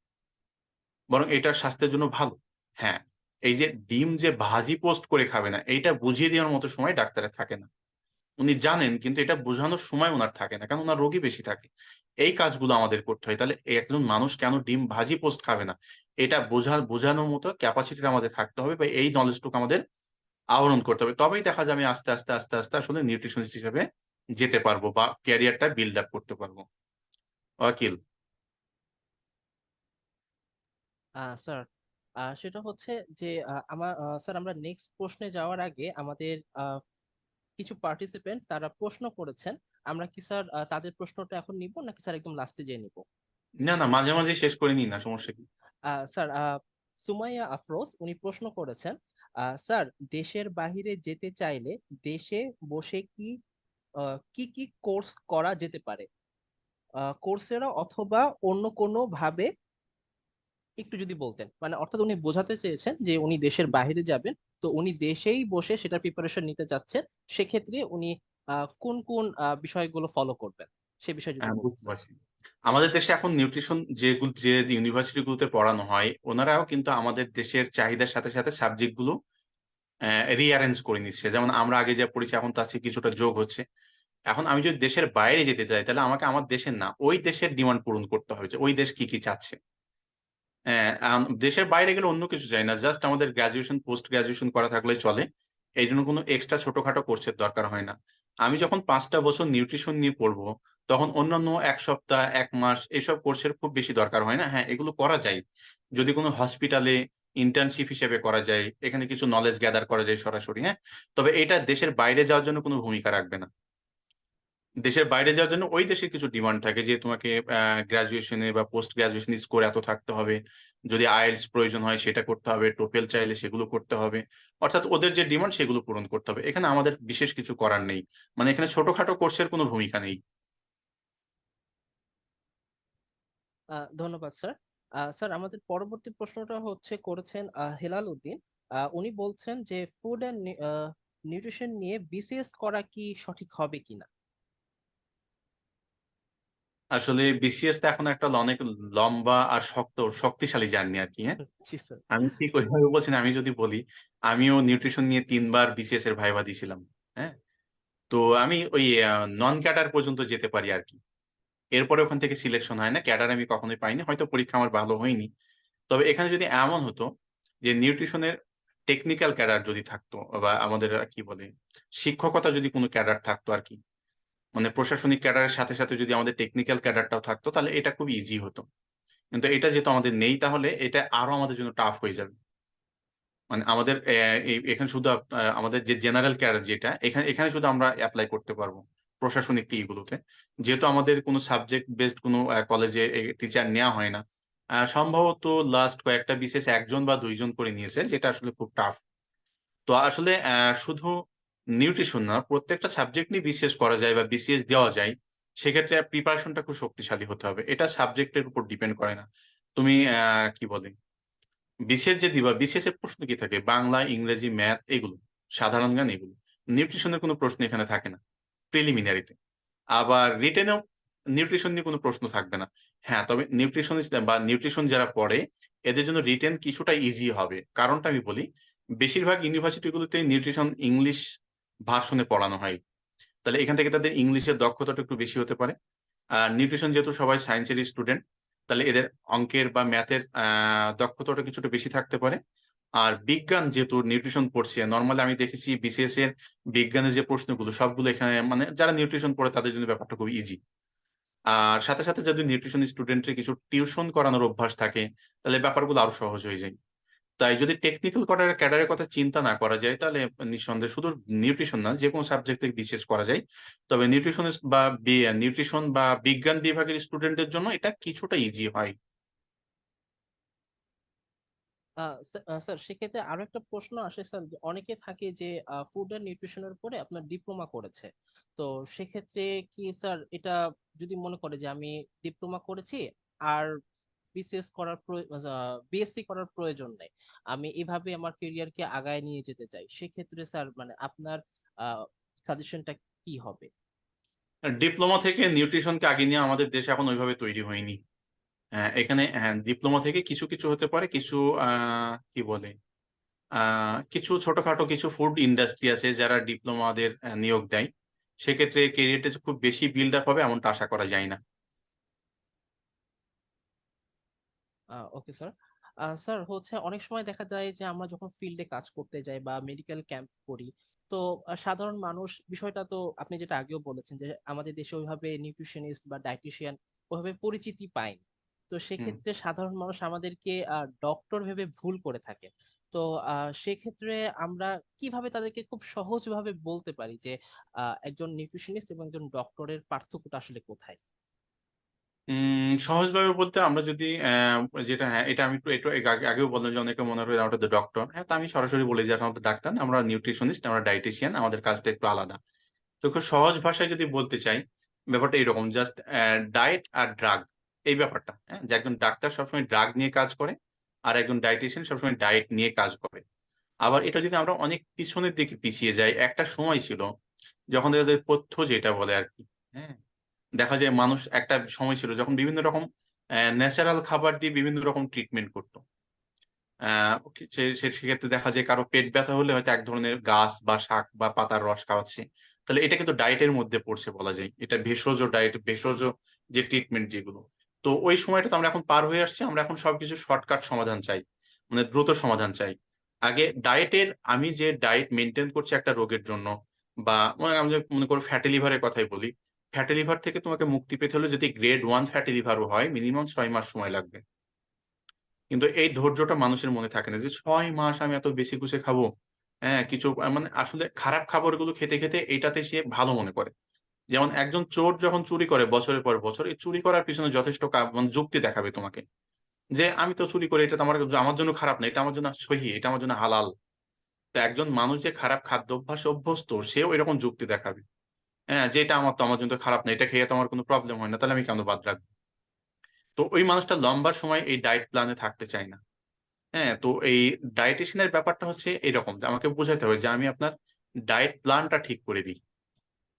বরং এটা স্বাস্থ্যের জন্য ভালো। হ্যাঁ, এই যে ডিম যে ভাজি পোস্ট করে খাবে না এইটা বুঝিয়ে দেওয়ার মতো সময় ডাক্তারের থাকে না। উনি জানেন কিন্তু এটা বোঝানোর সময় ওনার থাকে না, কারণ ওনার রোগী বেশি থাকে। এই কাজগুলো আমাদের করতে হয়। তাহলে একজন মানুষ কেন ডিম ভাজি পোস্ট খাবে না, এটা বোঝানোর মতো ক্যাপাসিটিটা আমাদের থাকতে হবে, বা এই নলেজটুকু আমাদের আহরণ করতে হবে। তবেই দেখা যাবে আমি আস্তে আস্তে আস্তে আস্তে আসলে নিউট্রিশনিস্ট হিসেবে যেতে পারবো বা ক্যারিয়ারটা বিল্ড আপ করতে পারবো। ওয়াকিল। স্যার, সেটা হচ্ছে যে আমার স্যার, আমরা নেক্সট প্রশ্নে যাওয়ার আগে আমাদের কিছু পার্টিসিপেন্ট তারা প্রশ্ন করেছেন। আমরা কি স্যার তাদের প্রশ্নটা এখন নিব নাকি স্যার একদম লাস্টে যেয়ে নিব? না না, মাঝে মাঝে শেষ করে নিই না, সমস্যা কি? স্যার, সুমাইয়া আফরোজ উনি প্রশ্ন করেছেন, স্যার, দেশের বাইরে যেতে চাইলে দেশে বসে কি কি কোর্স করা যেতে পারে? কোর্সেরা অথবা অন্য কোনো ভাবে একটু যদি বলতেন, মানে অর্থাৎ উনি বোঝাতে চেয়েছেন যে উনি দেশের বাইরে যাবেন, তো উনি দেশেই বসে সেটা প্রিপারেশন নিতে চাচ্ছেন। সেক্ষেত্রে উনি কোন কোন বিষয়গুলো ফলো করবেন, সে বিষয়ে যদি হ্যাঁ, বলতেন বুঝতে স্যার। পারছি। আমাদের দেশে এখন নিউট্রিশন যে ইউনিভার্সিটি গুলোতে পড়ানো হয় ওনারাও কিন্তু আমাদের দেশের চাহিদার সাথে সাথে সাবজেক্ট গুলো রিঅ্যারেঞ্জ করে নিচ্ছে। যেমন আমরা আগে যা পড়েছি এখন তার চেয়ে কিছুটা যোগ হচ্ছে। এখন আমি যদি দেশের বাইরে যেতে চাই তাহলে আমাকে আমার দেশের না ওই দেশের ডিমান্ড পূরণ করতে হবে যে ওই দেশ কি কি চাচ্ছে। হ্যাঁ, দেশের বাইরে গেলে অন্য কিছু চাই না, জাস্ট আমাদের গ্রাজুয়েশন পোস্ট গ্রাজুয়েশন করা থাকলে চলে। এই জন্য কোনো এক্সট্রা ছোটখাটো কোর্সের দরকার হয় না। আমি যখন 5টা বছর নিউট্রিশন নিয়ে পড়বো তখন অন্যান্য 1 সপ্তাহ 1 মাস এইসব কোর্সের খুব বেশি দরকার হয় না। হ্যাঁ, এগুলো করা যায় যদি কোনো হসপিটালে ইন্টার্নশিপ হিসেবে করা যায়, এখানে কিছু নলেজ গ্যাদার করা যায় সরাসরি। হ্যাঁ, তবে এটা দেশের বাইরে যাওয়ার জন্য কোনো ভূমিকা রাখবে না। দেশের বাইরে যাওয়ার জন্য ওই দেশের কিছু ডিমান্ড থাকে যে তোমাকে গ্রাজুয়েশনে বা পোস্ট গ্রাজুয়েশন স্কোর এত থাকতে হবে, যদি আইএলটিএস প্রয়োজন হয় সেটা করতে হবে, টোফেল চাইলে সেগুলো করতে হবে। অর্থাৎ ওদের যে ডিমান্ড সেগুলো পূরণ করতে হবে, এখানে আমাদের বিশেষ কিছু করার নেই। মানে এখানে ছোটখাটো কোর্সের কোনো ভূমিকা নেই। ধন্যবাদ স্যার। স্যার, আমাদের পরবর্তী প্রশ্নটা করেছেন হেলাল উদ্দিন। উনি বলছেন যে ফুড অ্যান্ড নিউট্রিশন নিয়ে বিসিএস করা কি সঠিক হবে কিনা। আসলে বিসিএস টা এখন একটা অনেক লম্বা আর শক্তিশালী জার্নি আর কি, হ্যাঁ। জি স্যার। আমি ঠিক ওইভাবে বলছি না, আমি যদি বলি আমিও নিউট্রিশন নিয়ে 3 বার বিসিএস এর ভাইবা দিয়েছিলাম। হ্যাঁ, তো আমি ওই নন ক্যাডার পর্যন্ত যেতে পারি আর কি। এরপরে ওখান থেকে সিলেকশন হয় না, ক্যাডার আমি কখনোই পাইনি, হয়তো পরীক্ষা আমার ভালো হয়নি। তবে এখানে যদি এমন হতো যে নিউট্রিশনের টেকনিক্যাল ক্যাডার যদি থাকতো, বা আমাদের কি বলে শিক্ষকতা যদি কোনো ক্যাডার থাকতো আর কি, মানে প্রশাসনিক ক্যাডারের সাথে সাথে যদি আমাদের টেকনিক্যাল ক্যাডারটাও থাকতো, তাহলে এটা খুব ইজি হতো। কিন্তু এটা যেহেতু আমাদের নেই, তাহলে এটা আরো আমাদের জন্য টাফ হয়ে যাবে। মানে আমাদের এখানে শুধু আমাদের যে জেনারেল ক্যাডার যেটা, এখানে এখানে শুধু আমরা অ্যাপ্লাই করতে পারবো প্রশাসনিক ইগুলোতে। যেহেতু আমাদের কোনো সাবজেক্ট বেসড কোনো কলেজে টিচার নেওয়া হয় না। সম্ভবত লাস্ট কয়েকটা বিশেষ 1 বা 2 জন করে নিয়েছে, যেটা আসলে খুব টাফ। তো আসলে শুধু নিউট্রিশন না, প্রত্যেকটা সাবজেক্ট নিয়ে বিসিএস করা যায় বা বিসিএস দেওয়া যায়। সেক্ষেত্রে প্রিপারেশনটা খুব শক্তিশালী হতে হবে, এটা সাবজেক্টের উপর ডিপেন্ড করে না। তুমি কি বলে বিসিএস যে দিবা, বিসিএস এর প্রশ্ন কি থাকে? বাংলা, ইংরেজি, ম্যাথ, এগুলো, সাধারণ জ্ঞান, এগুলো। নিউট্রিশনের কোনো প্রশ্ন এখানে থাকে না প্রিলিমিনারিতে। আবার রিটেনেও নিউট্রিশন নিয়ে কোনো প্রশ্ন থাকবে না। হ্যাঁ, তবে নিউট্রিশনিস্ট বা নিউট্রিশন যারা পড়ে, এদের জন্য রিটেন কিছুটা ইজি হবে। কারণটা আমি বলি, বেশিরভাগ ইউনিভার্সিটিগুলোতে নিউট্রিশন ইংলিশ ভার্সনে পড়ানো হয়। তাহলে এখান থেকে তাদের ইংলিশের দক্ষতাটা একটু বেশি হতে পারে। আর নিউট্রিশন যেহেতু সবাই সায়েন্সের স্টুডেন্ট, তাহলে এদের অঙ্কের বা ম্যাথের দক্ষতাটা কিছুটা বেশি থাকতে পারে। আর বিজ্ঞান যেহেতু নিউট্রিশন পড়ছে, নর্মালি আমি দেখেছি বিসিএস এর বিজ্ঞানের যে প্রশ্নগুলো সবগুলো এখানে, মানে যারা নিউট্রিশন পড়ে তাদের জন্য ব্যাপারটা খুব ইজি। আর সাথে সাথে যদি নিউট্রিশন স্টুডেন্টের কিছু টিউশন করানোর অভ্যাস থাকে, তাহলে ব্যাপারগুলো আরো সহজ হয়ে যায়। তাই যদি টেকনিক্যাল ক্যাডারের কথা চিন্তা না করা যায়, তাহলে নিঃসন্দেহে শুধু নিউট্রিশন না, যে কোনো সাবজেক্ট থেকে বিশেষ করা যায়। তবে নিউট্রিশনিস্ট বা নিউট্রিশন বা বিজ্ঞান বিভাগের স্টুডেন্টদের জন্য এটা কিছুটা ইজি হয়। স্যার, সেক্ষেত্রে আরো একটা প্রশ্ন আসে স্যার, যে অনেকে থাকে যে ফুড অ্যান্ড নিউট্রিশনের পরে আপনার ডিপ্লোমা করেছে। তো সেক্ষেত্রে কি স্যার, এটা যদি মনে করে যে আমি ডিপ্লোমা করেছি আর বিসিএস করার বিএসসি করার প্রয়োজন নেই, আমি এভাবে আমার কেরিয়ারকে আগায় নিয়ে যেতে চাই, সেক্ষেত্রে স্যার মানে আপনার সাজেশনটা কি হবে? ডিপ্লোমা থেকে নিউট্রিশনকে আগে নিয়ে আমাদের দেশে এখন ওইভাবে তৈরি হয়নি। এখানে হ্যাঁ, ডিপ্লোমা থেকে কিছু কিছু হতে পারে, কিছু কি বলে কিছু ছোটখাটো কিছু ফুড ইন্ডাস্ট্রি আছে যারা ডিপ্লোমাদের নিয়োগ দেয়। সেক্ষেত্রে কেরিয়ারটা খুব বেশি বিল্ড আপ হবে এমনটা আশা করা যায় না। Okay sir. স্যার, অনেক সময় দেখা যায় যে আমরা যখন ফিল্ডে কাজ করতে যাই বা মেডিকেল ক্যাম্প করি, তো সাধারণ মানুষ, বিষয়টা তো আপনি যেটা আগেও বলেছেন যে আমাদের দেশে ওইভাবে নিউট্রিশনিস্ট বা ডায়েটিশিয়ান ওইভাবে পরিচিতি পায়নি। তো হুম। সেক্ষেত্রে সাধারণ মানুষ আমাদেরকে ডক্টর ভেবে ভুল করে থাকে। তো সেক্ষেত্রে আমরা কিভাবে তাদেরকে খুব সহজভাবে বলতে পারি যে একজন নিউট্রিশনিস্ট এবং একজন ডক্টরের পার্থক্যটা আসলে কোথায়? সহজভাবে বলতে আমরা যদি যেটা, হ্যাঁ এটা আমি একটু একটু আগেও বললাম যে অনেকে মনে করে ওটা তো ডক্টর। হ্যাঁ, তা আমি সরাসরি বলে যে আমরা তো ডাক্তার না, আমরা নিউট্রিশনিস্ট, আমরা ডাইটিশিয়ান, আমাদের কাজটা একটু আলাদা। তো খুব সহজ ভাষায় যদি বলতে চাই, ব্যাপারটা এরকম, জাস্ট ডায়েট আর ড্রাগ, এই ব্যাপারটা, হ্যাঁ, যে একজন ডাক্তার সবসময় ড্রাগ নিয়ে কাজ করে, আর একজন ডায়েটিশিয়ান সবসময় ডায়েট নিয়ে কাজ করে। আবার এটা যদি আমরা অনেক পিছনের দিকে পিছিয়ে যাই, একটা সময় ছিল যখন দেখা যায় পথ্য যেটা বলে আর কি, হ্যাঁ, দেখা যায় মানুষ, একটা সময় ছিল যখন বিভিন্ন রকম ন্যাচারাল খাবার দিয়ে বিভিন্ন রকম ট্রিটমেন্ট করতো। সেক্ষেত্রে দেখা যায় কারো পেট ব্যথা হলে হয়তো এক ধরনের গাছ বা শাক বা পাতার রস খাওয়াচ্ছে। তাহলে এটা কিন্তু ডায়েটের মধ্যে পড়ছে বলা যায়, এটা ভেষজ ডায়েট, ভেষজ যে ট্রিটমেন্ট যেগুলো। তো ওই সময়টা তো আমরা এখন পার হয়ে আসছি, আমরা এখন সবকিছু শর্টকাট সমাধান চাই, মানে দ্রুত সমাধান চাই। আগে ডায়েটের, আমি যে ডায়েট মেনটেন করছি একটা রোগের জন্য, বা আমি যদি মনে করো ফ্যাটি লিভারের কথাই বলি, ফ্যাটি লিভার থেকে তোমাকে মুক্তি পেতে হলে যদি গ্রেড 1 ফ্যাটি লিভারও হয়, মিনিমাম 6 মাস সময় লাগবে। কিন্তু এই ধৈর্যটা মানুষের মনে থাকে না, যে 6 মাস আমি এত বেশি কুছে খাবো। হ্যাঁ, কিছু মানে আসলে খারাপ খাবারগুলো খেতে খেতে এটাতে সে ভালো মনে করে। যেমন একজন চোর যখন চুরি করে বছরের পর বছর, এই চুরি করার পিছনে যথেষ্ট মানে যুক্তি দেখাবে তোমাকে, যে আমি তো চুরি করে, এটা তো আমার আমার জন্য খারাপ না, এটা আমার জন্য সহি, এটা আমার জন্য হালাল। তো একজন মানুষ যে খারাপ খাদ্য অভ্যাসে অভ্যস্ত, সেও এরকম যুক্তি দেখাবে। হ্যাঁ, যে এটা আমার তো আমার জন্য তো খারাপ না, এটা খেয়ে তো আমার কোনো প্রবলেম হয় না, তাহলে আমি কেন বাদ রাখবো? তো তো ওই মানুষটা লম্বা সময় এই ডায়েট প্ল্যানে থাকতে চায় না। হ্যাঁ, তো এই ডায়েটিশিয়ানের ব্যাপারটা হচ্ছে এরকম যে আমাকে বোঝাতে হবে যে আমি আপনার ডায়েট প্ল্যানটা ঠিক করে দিই,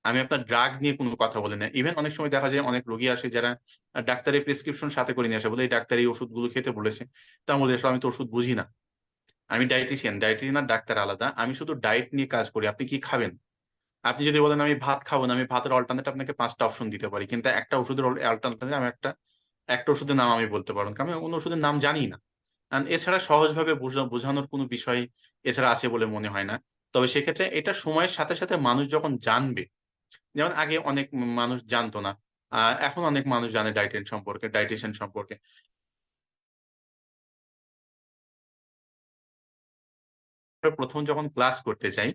আমি আপনার ড্রাগ নিয়ে কোনো কথা বলি না। ইভেন অনেক সময় দেখা যায় অনেক রোগী আসে যারা ডাক্তারের প্রেসক্রিপশন সাথে করে নিয়ে আসে, বলে এই ডাক্তার এই ওষুধগুলো খেতে বলেছে। তা আমি বলি আসলে আমি তো ওষুধ বুঝি না, আমি ডায়েটিশিয়ান, ডায়েটিশিয়ান আর ডাক্তার আলাদা, আমি শুধু ডায়েট নিয়ে কাজ করি, আপনি কি খাবেন। আপনি যদি বলেন আমি ভাত খাবো না, আমি ভাতের অল্টারনেট আপনাকে 5টা অপশন দিতে পারি, কিন্তু একটা ওষুধের অল্টারনেটিভ আমি একটা একটা ওষুধের নাম আমি বলতে পারবো না, কারণ আমি কোনো ওষুধের নাম জানি না। আর এছাড়া সহজভাবে বোঝানোর কোনো বিষয় এছাড়া আছে বলে মনে হয় না। তবে সেক্ষেত্রে এটা সময়ের সাথে সাথে মানুষ যখন জানবে, যেমন আগে অনেক মানুষ জানতো না, এখন অনেক মানুষ জানে ডাইটেশন সম্পর্কে। প্রথম যখন ক্লাস করতে চাই,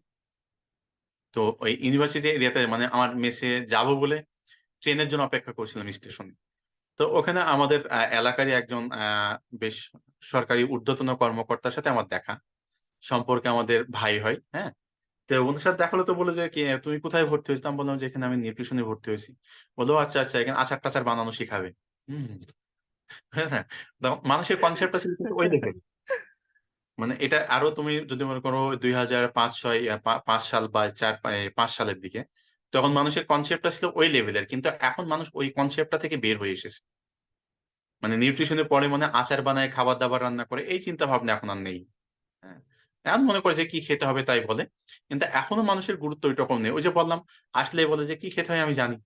তো ওই ইউনিভার্সিটি এরিয়াতে মানে আমার মেসে যাব বলে ট্রেনের জন্য অপেক্ষা করছিলাম স্টেশনে। তো ওখানে আমাদের এলাকারই একজন বেশ সরকারি ঊর্ধ্বতন কর্মকর্তার সাথে আমার দেখা, সম্পর্কে আমাদের ভাই হয়। হ্যাঁ, তো ওনার সাথে দেখা হলো, তো বলে যে কি তুমি কোথায় ভর্তি হয়েছো, আমি বললাম যে এখানে আমি নিউট্রিশনে ভর্তি হয়েছি। বললো আচ্ছা আচ্ছা, এখানে আচার টাচার বানানো শিখাবে। হম। হ্যাঁ হ্যাঁ। তো মানুষের কনসেপ্টটা ছিল কিন্তু ওই দেখে, মানে এটা আরো তুমি যদি মনে করো 2005-6 5 সাল বা 5 সালের দিকে, তখন মানুষের কনসেপ্টটা ছিল ওই লেভেলের, কিন্তু এখন মানুষ ওই কনসেপ্টটা থেকে বের হয়ে এসেছে। মানে নিউট্রিশনের পরে মানে আচার বানায় খাবার দাবার রান্না করে এই চিন্তা ভাবনা এখন আর নেই। হ্যাঁ, এখন মনে করে যে কি খেতে হবে তাই বলে, কিন্তু এখনো মানুষের গুরুত্ব ওই রকম নেই। ওই যে বললাম, আসলে বলে যে কি খেতে হয় আমি জানি,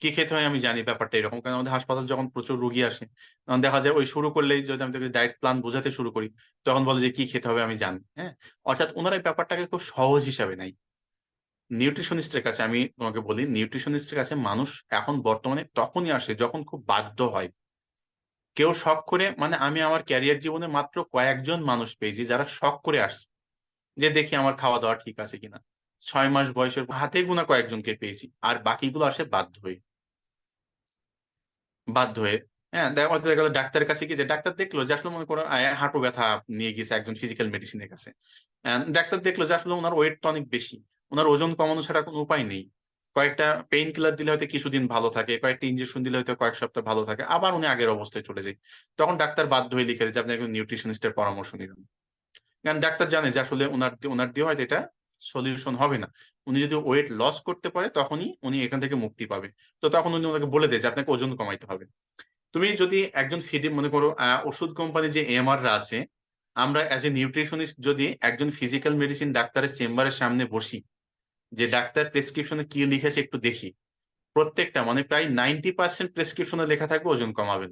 কি খেতে হয় আমি জানি, ব্যাপারটা এরকম। কারণ আমাদের হাসপাতাল যখন প্রচুর রোগী আসে, তখন দেখা যায় ওই শুরু করলেই যদি আমি তাকে ডায়েট প্ল্যান বোঝাতে শুরু করি, তখন বলে যে কি খেতে হবে আমি জানি। হ্যাঁ, অর্থাৎ ওনারা এই ব্যাপারটাকে খুব সহজ হিসাবে নাই। নিউট্রিশনিস্টের কাছে আমি তোমাকে বলি, নিউট্রিশনিস্টের কাছে মানুষ এখন বর্তমানে তখনই আসে যখন খুব বাধ্য হয়। কেউ শখ করে, মানে আমি আমার ক্যারিয়ার জীবনে মাত্র কয়েকজন মানুষ পেয়েছি যারা শখ করে আসছে যে দেখি আমার খাওয়া দাওয়া ঠিক আছে কিনা। 6 মাস বয়সের হাতে গোনা কয়েকজনকে পেয়েছি, আর বাকিগুলো আসে বাধ্য হয়ে, বাধ্য হয়ে। হ্যাঁ, দেখা গেল ডাক্তারের কাছে গিয়ে যে ডাক্তার দেখলো যে আসলে মনে করো হাঁটু ব্যথা, নিয়ে গেছে একজন ফিজিক্যাল মেডিসিনের কাছে। ডাক্তার দেখলো যে আসলে ওনার ওয়েট তো অনেক বেশি, ওনার ওজন কমানো ছাড়া কোনো উপায় নেই। কয়েকটা পেইন কিলার দিলে হয়তো কিছুদিন ভালো থাকে, কয়েকটা ইনজেকশন দিলে হয়তো কয়েক সপ্তাহ ভালো থাকে, আবার উনি আগের অবস্থায় চলে যায়। তখন ডাক্তার বাধ্য হয়ে লিখে দেয় যে আপনি একজন নিউট্রিশনিস্টের পরামর্শ নিবেন। কারণ ডাক্তার জানে যে আসলে ওনার দিয়ে হয়তো এটা সলিউশন হবে না। উনি যদি ওয়েট লস করতে পারে তখনই উনি এখান থেকে মুক্তি পাবে। তো তখন উনি ওনাকে বলে দেয় যে আপনাকে ওজন কমাইতে হবে। তুমি যদি একজন ফিডি মনে করো, ওষুধ কোম্পানি যে এমআর রা আছে, আমরা অ্যাজ এ নিউট্রিশনিস্ট যদি একজন ফিজিক্যাল মেডিসিন ডাক্তারের চেম্বারের সামনে বসি, যে ডাক্তার প্রেসক্রিপশনে কি লিখেছে একটু দেখি, প্রত্যেকটা মানে প্রায় 90% প্রেসক্রিপশনে লেখা থাকবে ওজন কমাবেন।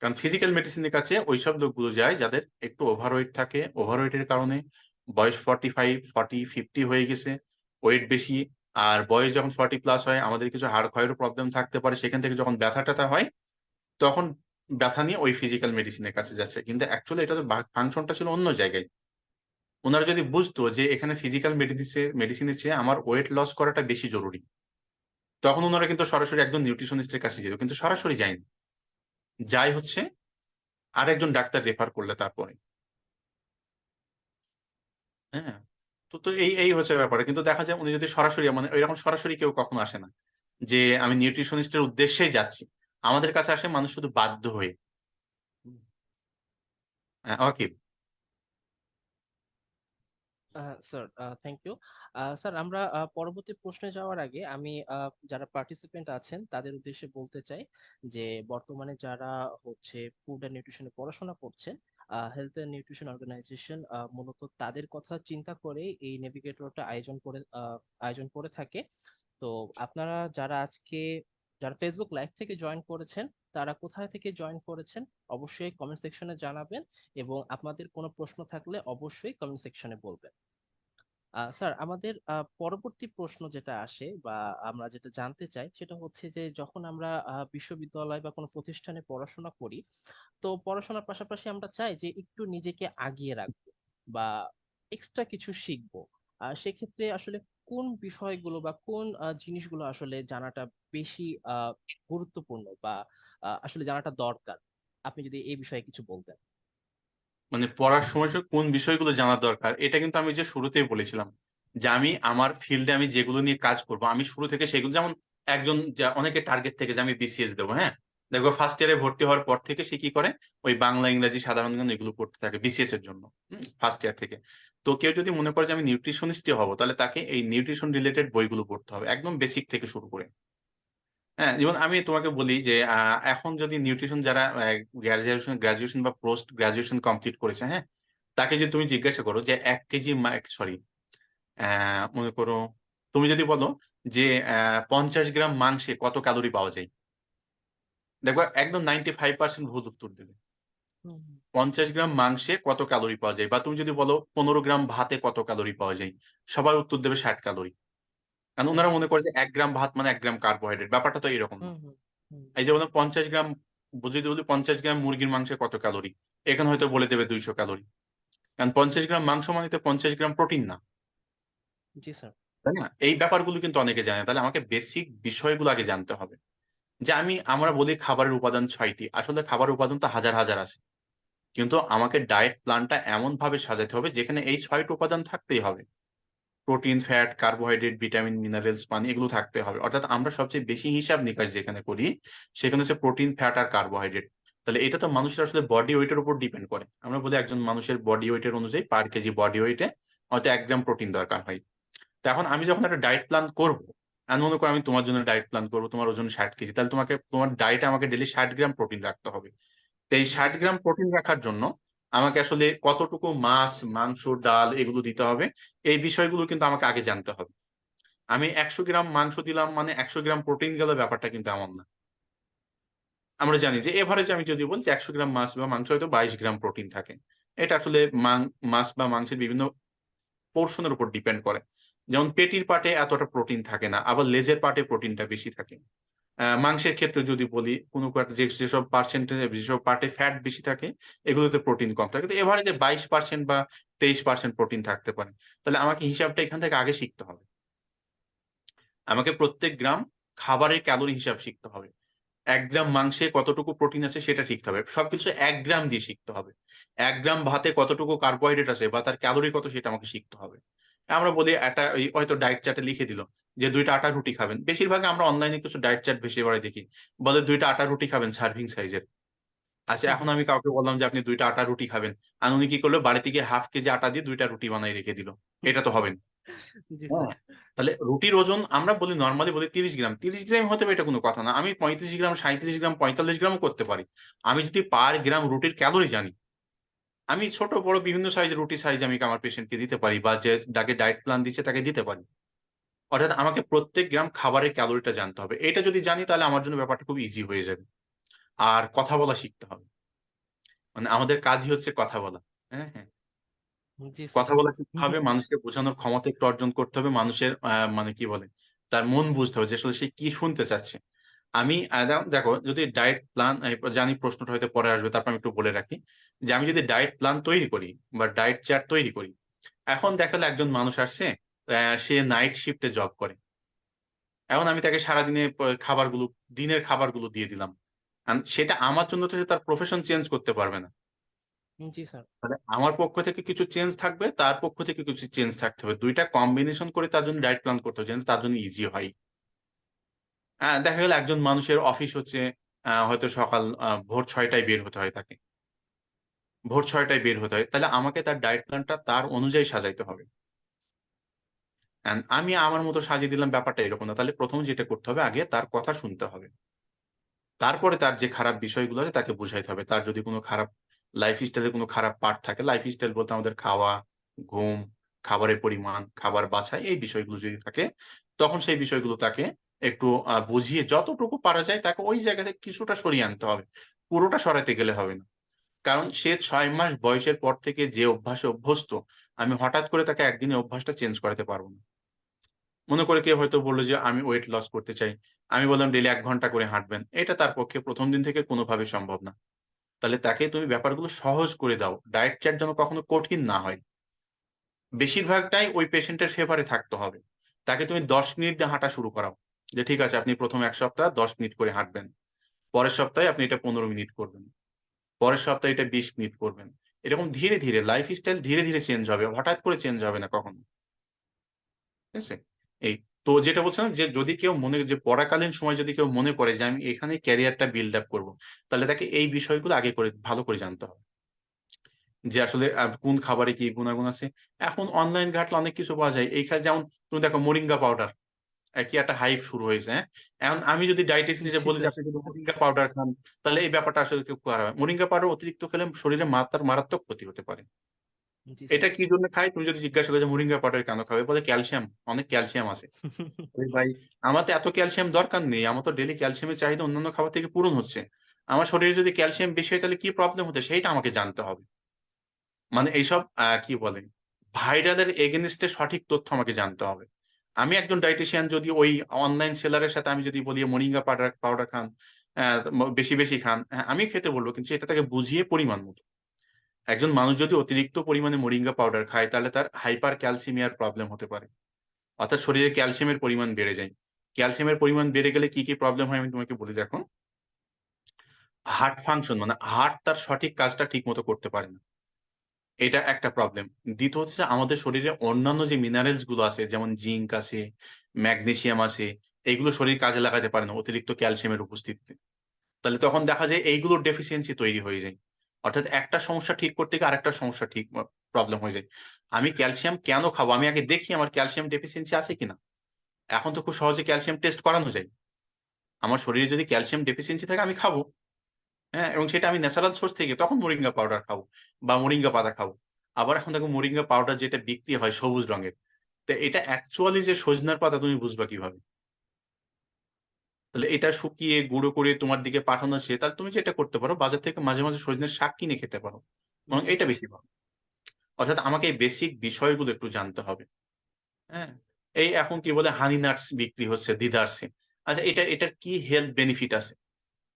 কারণ ফিজিক্যাল মেডিসিনের কাছে ওইসব লোকগুলো যায় যাদের একটু ওভারওয়েট থাকে, ওভারওয়েটের কারণে বয়স 45, 40, 50 হয়ে গেছে, ওয়েট বেশি। আর বয়স যখন 40+ হয় আমাদের কিছু হাড় ক্ষয়েরও প্রবলেম থাকতে পারে, সেখান থেকে যখন ব্যথা ট্যাথা হয় তখন ব্যথা নিয়ে ওই ফিজিক্যাল মেডিসিনের কাছে যাচ্ছে, কিন্তু অ্যাকচুয়ালি এটা তো ফাংশনটা ছিল অন্য জায়গায়। ওনারা যদি বুঝতো যে এখানে ফিজিক্যাল মেডিসিনের চেয়ে আমার ওয়েট লস করাটা বেশি জরুরি, তখন ওনারা কিন্তু সরাসরি একজন নিউট্রিশনিস্টের কাছে যেত, কিন্তু সরাসরি যায়নি, যাই হচ্ছে আরেকজন ডাক্তার রেফার করলে তারপরে। হ্যাঁ, তো তো এই এই হচ্ছে ব্যাপার। কিন্তু দেখা যায় উনি যদি সরাসরি, মানে এরকম সরাসরি কেউ কখনো আসে না যে আমি নিউট্রিশনিস্টের উদ্দেশ্যেই যাচ্ছি, আমাদের কাছে আসে মানুষ শুধু বাধ্য হয়ে। Okay. Sir, thank you. Sir, আমরা পরবর্তী প্রশ্নে যাওয়ার আগে আমি যারা পার্টিসিপেন্ট আছেন তাদের উদ্দেশ্যে বলতে চাই যে বর্তমানে যারা হচ্ছে ফুড অ্যান্ড নিউট্রিশনে পড়াশোনা করছেন, হেলথ অ্যান্ড নিউট্রিশন অর্গানাইজেশন মূলত তাদের কথা চিন্তা করে এই নেভিগেটরটা আয়োজন করে থাকে। তো আপনারা যারা ফেসবুক লাইভ থেকে জয়েন করেছেন, তারা কোথায় থেকে জয়েন করেছেন অবশ্যই কমেন্ট সেকশনে জানাবেন, এবং আপনাদের কোনো প্রশ্ন থাকলে অবশ্যই কমেন্ট সেকশনে বলবেন। স্যার, আমাদের পরবর্তী প্রশ্ন যেটা আসে বা আমরা যেটা জানতে চাই সেটা হচ্ছে যে যখন আমরা বিশ্ববিদ্যালয় বা কোনো প্রতিষ্ঠানে পড়াশোনা করি, তো পড়াশোনার পাশাপাশি আমরা চাই যে একটু নিজেকে আগিয়ে রাখবো বা এক্সট্রা কিছু শিখবো। সেক্ষেত্রে আসলে কোন বিষয়গুলো বা কোন জিনিসগুলো আসলে জানাটা বেশি গুরুত্বপূর্ণ বা আসলে জানাটা দরকার, আপনি যদি এই বিষয়ে কিছু বলতেন। মানে পড়ার সময় কোন বিষয়গুলো জানা দরকার, এটা কিন্তু আমি যে শুরুতেই বলেছিলাম যে আমি আমার ফিল্ডে আমি যেগুলো নিয়ে কাজ করব আমি শুরু থেকে সেগুলো, যেমন একজন অনেকে টার্গেট থেকে যে আমি বিসিএস দেবো। হ্যাঁ, দেখো ফার্স্ট ইয়ারে ভর্তি হওয়ার পর থেকে সে কি করে, ওই বাংলা ইংরেজি সাধারণ জ্ঞান এগুলো পড়তে থাকে বিসিএস এর জন্য ফার্স্ট ইয়ার থেকে। তো কেউ যদি মনে করে যে আমি নিউট্রিশনিস্টই হবো, তাহলে তাকে এই নিউট্রিশন রিলেটেড বইগুলো পড়তে হবে একদম বেসিক থেকে শুরু করে। হ্যাঁ, যেমন আমি তোমাকে বলি যে এখন যদি নিউট্রিশন যারা গ্রাজুয়েশন বা পোস্ট গ্রাজুয়েশন কমপ্লিট করেছে, হ্যাঁ, তাকে যদি তুমি জিজ্ঞাসা করো যে 1 কেজি, সরি, মনে করো তুমি যদি বলো যে 50 গ্রাম মাংসে কত ক্যালোরি পাওয়া যায়, দেখো একদম 95% ভুল উত্তর দেবে। হুম, 50 গ্রাম মাংসে কত ক্যালোরি পাওয়া যায়, বা তুমি যদি বলো 15 গ্রাম ভাতে কত ক্যালোরি পাওয়া যায়, সবাই উত্তর দেবে 60 ক্যালোরি। কারণ হুম, ওনারা মনে করে যে 1 গ্রাম ভাত মানে 1 গ্রাম কার্বোহাইড্রেট, ব্যাপারটা তো এরকম না। হুম, হুম, হুম, এই যে বললাম 50 গ্রাম, যদি বলি 50 গ্রাম মুরগির মাংসে কত ক্যালোরি, এখানে হয়তো বলে দেবে 200 ক্যালোরি। কারণ 50 গ্রাম মাংস মানে তো 50 গ্রাম প্রোটিন না, জি স্যার। তাই না? এই ব্যাপারগুলো কিন্তু অনেকে জানে না। তাহলে আমাকে বেসিক বিষয়গুলো আগে জানতে হবে। যে আমরা বলি খাবারের উপাদান 6টি, আসলে খাবারের উপাদান তো হাজার হাজার আছে। কিন্তু আমাকে ডায়েট প্ল্যানটা এমন ভাবে সাজাতে হবে যেখানে এই 6টি উপাদান থাকতেই হবে। Protein, fat, carbohydrate, vitamin, minerals, পানি, এগুলো থাকতে হবে। অর্থাৎ আমরা সবচেয়ে বেশি হিসাব নিকাশ যেখানে করি, সেখানে হচ্ছে প্রোটিন, ফ্যাট আর কার্বোহাইড্রেট। তাহলে এটা তো মানুষের আসলে বডি ওয়েটের উপর ডিপেন্ড করে। আমরা বলি একজন মানুষের বডি ওয়েটের অনুযায়ী পার কেজি বডি ওয়েটে হয়তো 1 গ্রাম প্রোটিন দরকার হয়। তো এখন আমি যখন একটা ডায়েট প্ল্যান করবো, আমি মনে করি আমি তোমার জন্য ডায়েট প্ল্যান করবো, তোমার ওজন 60 কেজি, তাহলে তোমাকে তোমার ডায়েটে আমাকে ডেলি 60 গ্রাম প্রোটিন রাখতে হবে। তো এই জি ষাট স্যার। গ্রাম প্রোটিন রাখার জন্য আমাকে আসলে কতটুকু মাছ, মাংস, ডাল এগুলো দিতে হবে, এই বিষয়গুলো কিন্তু আমাকে আগে জানতে হবে। আমি 100 গ্রাম মাংস দিলাম মানে 100 গ্রাম প্রোটিন গেল, ব্যাপারটা কিন্তু এমন না। আমরা জানি যে এভারেজ আমি যদি বলি যে 100 গ্রাম মাছ বা মাংস হয়তো 22 গ্রাম প্রোটিন থাকে। এটা আসলে মাছ বা মাংসের বিভিন্ন পোর্শনের উপর ডিপেন্ড করে। যেমন পেটির পার্টে এতটা প্রোটিন থাকে না, আবার লেজের পার্টে প্রোটিনটা বেশি থাকে। মাংসের ক্ষেত্রে যদি বলি কোনো যেসব পার্সেন্টেজ, যেসব পার্টে ফ্যাট বেশি থাকে, এগুলোতে প্রোটিন কম থাকে। তো এভারেজে 22% বা 23% প্রোটিন থাকতে পারে। তাহলে আমাকে হিসাবটা এখান থেকে আগে শিখতে হবে। আমাকে প্রত্যেক গ্রাম খাবারের ক্যালোরি হিসাব শিখতে হবে। 1 গ্রাম মাংসে কতটুকু প্রোটিন আছে সেটা শিখতে হবে, সবকিছু 1 গ্রাম দিয়ে শিখতে হবে। 1 গ্রাম ভাতে কতটুকু কার্বোহাইড্রেট আছে বা তার ক্যালোরি কত সেটা আমাকে শিখতে হবে। আমরা বলি একটা হয়তো ডায়েট চার্টে লিখে দিল যে 2টা আটা রুটি খাবেন। বেশিরভাগ আমরা অনলাইনে কিছু ডায়েট চার্ট বেশি বারে দেখি, বলে 2টা আটা রুটি খাবেন সার্ভিং সাইজের। আচ্ছা, হুম, এখন হুম, আমি কাউকে বললাম যে আপনি 2টা আটা রুটি খাবেন, আর উনি কি করলো, বাড়ি থেকে ½ কেজি আটা দিয়ে 2টা রুটি বানাই রেখে দিল। হুম, এটা তো হবে না। জি স্যার। হ্যাঁ, তাহলে রুটির ওজন আমরা বলি নর্মালি বলি 30 গ্রাম, 30 গ্রাম হতে হবে এটা কোনো কথা না। আমি 35 গ্রাম, 37 গ্রাম, 45 গ্রামও করতে পারি। আমি যদি পার গ্রাম রুটির ক্যালোরি জানি, আমি ছোট বড় বিভিন্ন সাইজের রুটি সাইজ আমি আমার পেশেন্টকে দিতে পারি, বা যে যাকে ডায়েট প্ল্যান দিচ্ছে তাকে দিতে পারি। অর্থাৎ আমাকে প্রত্যেক গ্রাম খাবারের ক্যালোরিটা জানতে হবে। এটা যদি জানি তাহলে আমার জন্য ব্যাপারটা খুব ইজি হয়ে যাবে। আর কথা বলা শিখতে হবে। মানে আমাদের কাজই হচ্ছে কথা বলা। হ্যাঁ, হ্যাঁ, জি স্যার। কথা বলা শিখতে হবে, মানুষকে বোঝানোর ক্ষমতা একটু অর্জন করতে হবে, মানুষের মানে কি বলে, তার মন বুঝতে হবে যে আসলে সে কি শুনতে চাচ্ছে। আমি দেখো যদি ডায়েট প্ল্যান, জানি প্রশ্নটা হয়তো পরে আসবে, তারপর আমি একটু বলে রাখি যে আমি যদি ডায়েট প্ল্যান তৈরি করি বা ডায়েট চার্ট তৈরি করি, এখন দেখালে একজন মানুষ আসছে, সে নাইট শিফটে জব করে। এখন আমি তাকে সারাদিনে খাবারগুলো, দিনের খাবারগুলো দিয়ে দিলাম। সেটা আমার জন্য তো সে তার প্রফেশন চেঞ্জ করতে পারবে না। জি স্যার। মানে আমার পক্ষ থেকে কিছু চেঞ্জ থাকবে, তার পক্ষ থেকে কিছু চেঞ্জ থাকতে হবে, দুইটা কম্বিনেশন করে তার জন্য ডায়েট প্ল্যান করতে হবে যেন তার জন্য ইজি হয়। দেখা গেল একজন মানুষের অফিস হচ্ছে হয়তো সকাল ভোর 6টায় বের হতে হয় তাকে, ভোর 6টায় বের হতে হয়, তাহলে আমাকে তার ডায়েট প্ল্যানটা তার অনুযায়ী সাজাইতে হবে। আমি আমার মতো সাজিয়ে দিলাম, ব্যাপারটা এরকম না। তাহলে প্রথম যেটা করতে হবে, আগে তার কথা শুনতে হবে। তারপরে তার যে খারাপ বিষয়গুলো আছে তাকে বুঝাইতে হবে। তার যদি কোনো খারাপ লাইফস্টাইলের কোনো খারাপ পার্ট থাকে, লাইফস্টাইল বলতে আমাদের খাওয়া, ঘুম, খাবারের পরিমাণ, খাবার বাছাই, এই বিষয়গুলো যদি থাকে, তখন সেই বিষয়গুলো তাকে একটু বুঝিয়ে যতটুকু পারা যায় তাকে ওই জায়গা থেকে কিছুটা সরিয়ে আনতে হবে। পুরোটা সরাতে গেলে হবে না। কারণ সে 6 মাস বয়সের পর থেকে যে অভ্যাসে অভ্যস্ত, আমি হঠাৎ করে তাকে একদিনে অভ্যাসটা চেঞ্জ করাতে পারব না। মনে করে কেউ হয়তো বলল যে আমি ওয়েট লস করতে চাই। আমি বললাম ডেইলি ১ ঘন্টা করে হাঁটবেন। এটা তার পক্ষে ১ম দিন থেকে কোনোভাবে সম্ভব না। তাহলে তাকে তুমি ব্যাপারগুলো সহজ করে দাও। ডায়েট চার্ট যেন কখনো কঠিন না হয়। বেশিরভাগটাই ওই পেশেন্টের ফেভারে থাকতে হবে। তাকে তুমি ১০ মিনিট দিয়ে হাঁটা শুরু করাও। যে ঠিক আছে, আপনি ১ম ১ সপ্তাহ ১০ মিনিট করে হাঁটবেন। পরের সপ্তাহে আপনি এটা ১৫ মিনিট করবেন। পরের সপ্তাহে এটা ২০ মিনিট করবেন। এরকম ধীরে, ধীরে লাইফস্টাইল ধীরে, ধীরে চেঞ্জ হবে। হঠাৎ করে চেঞ্জ হবে না কখনো। ঠিক আছে? এই। তো যেটা বলছিলাম যে যদি কেউ যে পড়াকালীন সময় যদি কেউ মনে করে যে আমি এখানে ক্যারিয়ারটা বিল্ড আপ করবো, তাহলে তাকে এই বিষয়গুলো আগে করে ভালো করে জানতে হবে যে আসলে কোন খাবারে কি গুণাগুণ আছে। এখন অনলাইন ঘাটলে অনেক কিছু পাওয়া যায় এইখানে, যেমন তুমি দেখো মোরিঙ্গা পাউডার কি একটা হাইপ শুরু হয়েছে। হ্যাঁ, এখন আমি যদি ডায়েটিশিয়ান জি বলি যে স্যার। আপনি যদি মোরিঙ্গা পাউডার খান, তাহলে এই ব্যাপারটা আসলে কেউ করাবে? মোরিঙ্গা পাউডার অতিরিক্ত খেলে শরীরে মারাত্মক ক্ষতি হতে পারে। জি স্যার। এটা কি জন্য খায় তুমি যদি জিজ্ঞাসা করো যে মোরিঙ্গা পাউডার কেন খাবে, বলে ক্যালসিয়াম, অনেক ক্যালসিয়াম আছে। আরে ভাই, আমার তো এত ক্যালসিয়াম দরকার নেই, আমার তো ডেলি ক্যালসিয়ামের চাহিদা অন্যান্য খাবার থেকে পূরণ হচ্ছে। আমার শরীরে যদি ক্যালসিয়াম বেশি হয় তাহলে কি প্রবলেম হতে, সেইটা আমাকে জানতে হবে। মানে এইসব কি বলে, ভাইরালের এগেনস্টে সঠিক তথ্য আমাকে জানতে হবে। আমি একজন ডায়েটিশিয়ান যদি ওই অনলাইন সেলারের সাথে আমি যদি বলি মোরিঙ্গা পাউডার পাউডার খান, বেশি বেশি খান, হ্যাঁ আমি খেতে বলবো, কিন্তু এটা তাকে বুঝিয়ে পরিমাণ মতো। একজন মানুষ যদি অতিরিক্ত পরিমাণে মোরিঙ্গা পাউডার খায় তাহলে তার হাইপার ক্যালসিমিয়ার প্রবলেম হতে পারে, অর্থাৎ শরীরে ক্যালসিয়ামের পরিমাণ বেড়ে যায়। ক্যালসিয়ামের পরিমাণ বেড়ে গেলে কি কি প্রবলেম হয় আমি তোমাকে বলি, দেখো। হার্ট ফাংশন, মানে হার্ট তার সঠিক কাজটা ঠিক মতো করতে পারে না, এটা একটা প্রবলেম। দ্বিতীয় হচ্ছে যে আমাদের শরীরে অন্যান্য যে মিনারেলস গুলো আছে, যেমন জিঙ্ক আছে, ম্যাগনেসিয়াম আছে, এগুলো শরীর কাজে লাগাতে পারে না অতিরিক্ত ক্যালসিয়ামের উপস্থিতিতে। তাহলে তখন দেখা যায় এইগুলোর ডেফিসিয়েন্সি তৈরি হয়ে যায়, অর্থাৎ একটা সমস্যা ঠিক করতে গিয়ে আরেকটা সমস্যা ঠিক প্রবলেম হয়ে যায়। আমি ক্যালসিয়াম কেন খাবো, আমি আগে দেখি আমার ক্যালসিয়াম ডেফিসিয়েন্সি আছে কিনা। এখন তো খুব সহজে ক্যালসিয়াম টেস্ট করানো যায়। আমার শরীরে যদি ক্যালসিয়াম ডেফিসিয়েন্সি থাকে আমি খাবো, হ্যাঁ, এবং সেটা আমি ন্যাচারাল সোর্স থেকে, তখন মোরিঙ্গা পাউডার খাবো বা মোরিঙ্গা পাতা খাবো। আবার এখন দেখো মোরিঙ্গা পাউডার যেটা বিক্রি হয় সবুজ রঙের, তো এটা অ্যাকচুয়ালি যে সজনার পাতা তুমি বুঝবা কিভাবে? তাহলে এটা শুকিয়ে গুঁড়ো করে তোমার দিকে পাঠানো হচ্ছে, তাহলে তুমি যেটা করতে পারো বাজার থেকে মাঝে মাঝে সজনের শাক কিনে খেতে পারো, এবং জি এটা স্যার। বেশি ভালো। অর্থাৎ আমাকে এই বেসিক বিষয়গুলো একটু জানতে হবে। হ্যাঁ, এই এখন কি বলে হানি নাটস বিক্রি হচ্ছে দিদারসে, আচ্ছা এটার কি হেলথ বেনিফিট আছে?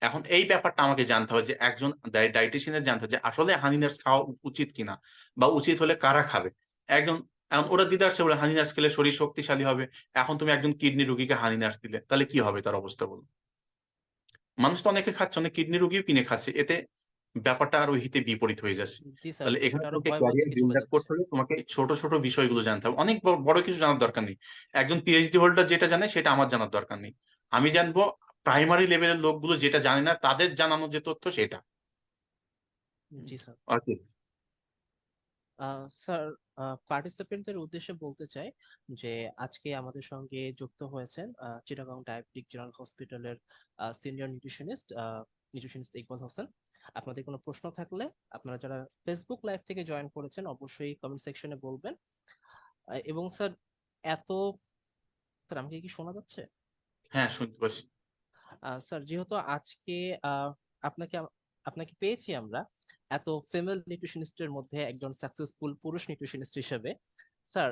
এখন এই ব্যাপারটা আমাকে জানতে হবে যে একজন ডায়েটিশিয়ানের জানতে হবে যে আসলে হানি নাটস খাওয়া উচিত কিনা, বা উচিত হলে কারা খাবে। একজন, এখন ওরা দিতে আসছে বলে হানি নাটস খেলে শরীর শক্তিশালী হবে। এখন তুমি একজন কিডনি রোগীকে হানি নাটস দিলে তাহলে কি হবে তার অবস্থা বলো? মানুষ তো অনেকে খাচ্ছে, অনেক কিডনি রোগীও কিনে খাচ্ছে, এতে ব্যাপারটা আরো হিতে বিপরীত হয়ে যাচ্ছে। জি স্যার, তাহলে এখানে বিষয়টা আরো তোমাকে ভয়াবহ ক্যারিয়ার দিকে বিল্ড চলে আপ যাচ্ছে। করতে হলে তোমাকে ছোট ছোট বিষয়গুলো জানতে হবে, অনেক বড় কিছু জানার দরকার নেই। একজন পিএইচডি হোল্ডার যেটা জানে সেটা আমার জানার দরকার নেই। আমি জানবো প্রাইমারি লেভেলের লোকগুলো যেটা জানে না তাদের জানানো যে তথ্য সেটা। জি স্যার। ওকে। স্যার, পার্টিসিপেন্টদের উদ্দেশ্যে বলতে চাই যে আজকে আমাদের সঙ্গে যুক্ত হয়েছেন চিটাগং ডায়াবেটিক জেনারেল হসপিটালের সিনিয়র নিউট্রিশনিস্ট ইকবাল হোসেন। আপনাদের কোনো প্রশ্ন থাকলে আপনারা যারা ফেসবুক লাইভ থেকে জয়েন করেছেন অবশ্যই কমেন্ট সেকশনে বলবেন। এবং স্যার, এত স্যার আমাকে কি শোনা যাচ্ছে? হ্যাঁ, শুনতে পাচ্ছি। স্যার, যেহেতু আজকে আহ, আপনাকে আপনাকে পেয়েছি আমরা এত ফিমেল নিউট্রিশনিস্টের মধ্যে একজন সাকসেসফুল পুরুষ নিউট্রিশনিস্ট হিসেবে, স্যার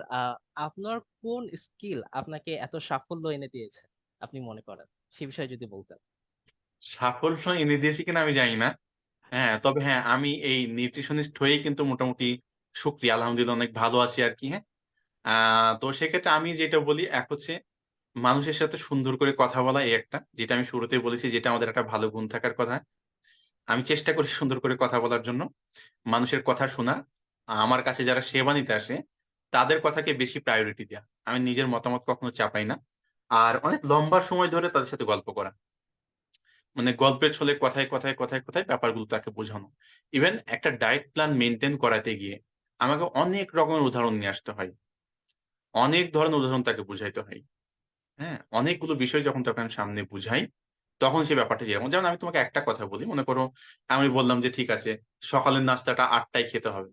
আপনার কোন স্কিল আপনাকে এত সাফল্য এনে দিয়েছে আপনি মনে করেন, সে বিষয়ে যদি বলতেন। সাফল্য এনে দিয়েছি কিনা আমি জানি না। হ্যাঁ, তবে হ্যাঁ আমি এই নিউট্রিশনিস্ট হয়েই কিন্তু মোটামুটি শুক্রিয়া আলহামদুলিল্লাহ অনেক ভালো আছি আর কি। হ্যাঁ, তো সেক্ষেত্রে আমি যেটা বলি এক হচ্ছে মানুষের সাথে সুন্দর করে কথা বলা, এই একটা যেটা আমি শুরুতেই বলেছি, যেটা আমাদের একটা ভালো গুণ থাকার কথা। আমি চেষ্টা করি সুন্দর করে কথা বলার জন্য, মানুষের কথা শোনা, আমার কাছে যারা সেবা নিতে আসে তাদের কথাকে বেশি প্রায়োরিটি দেওয়া, আমি নিজের মতামত কখনো চাপাই না। আর অনেক লম্বা সময় ধরে তাদের সাথে গল্প করা, মানে গল্পের ছলে কথায় কথায় কথায় কথায় ব্যাপারগুলো তাকে বোঝানো। ইভেন একটা ডায়েট প্ল্যান মেনটেন করাতে গিয়ে আমাকে অনেক রকমের উদাহরণ নিয়ে আসতে হয়, অনেক ধরনের উদাহরণ তাকে বুঝাইতে হয়। হ্যাঁ, অনেকগুলো বিষয় যখন তাকে আমি সামনে বুঝাই তখন সে ব্যাপারটা যেরকম, যেমন আমি তোমাকে একটা কথা বলি, মনে করো আমি বললাম যে ঠিক আছে সকালের নাস্তাটা 8টায় খেতে হবে।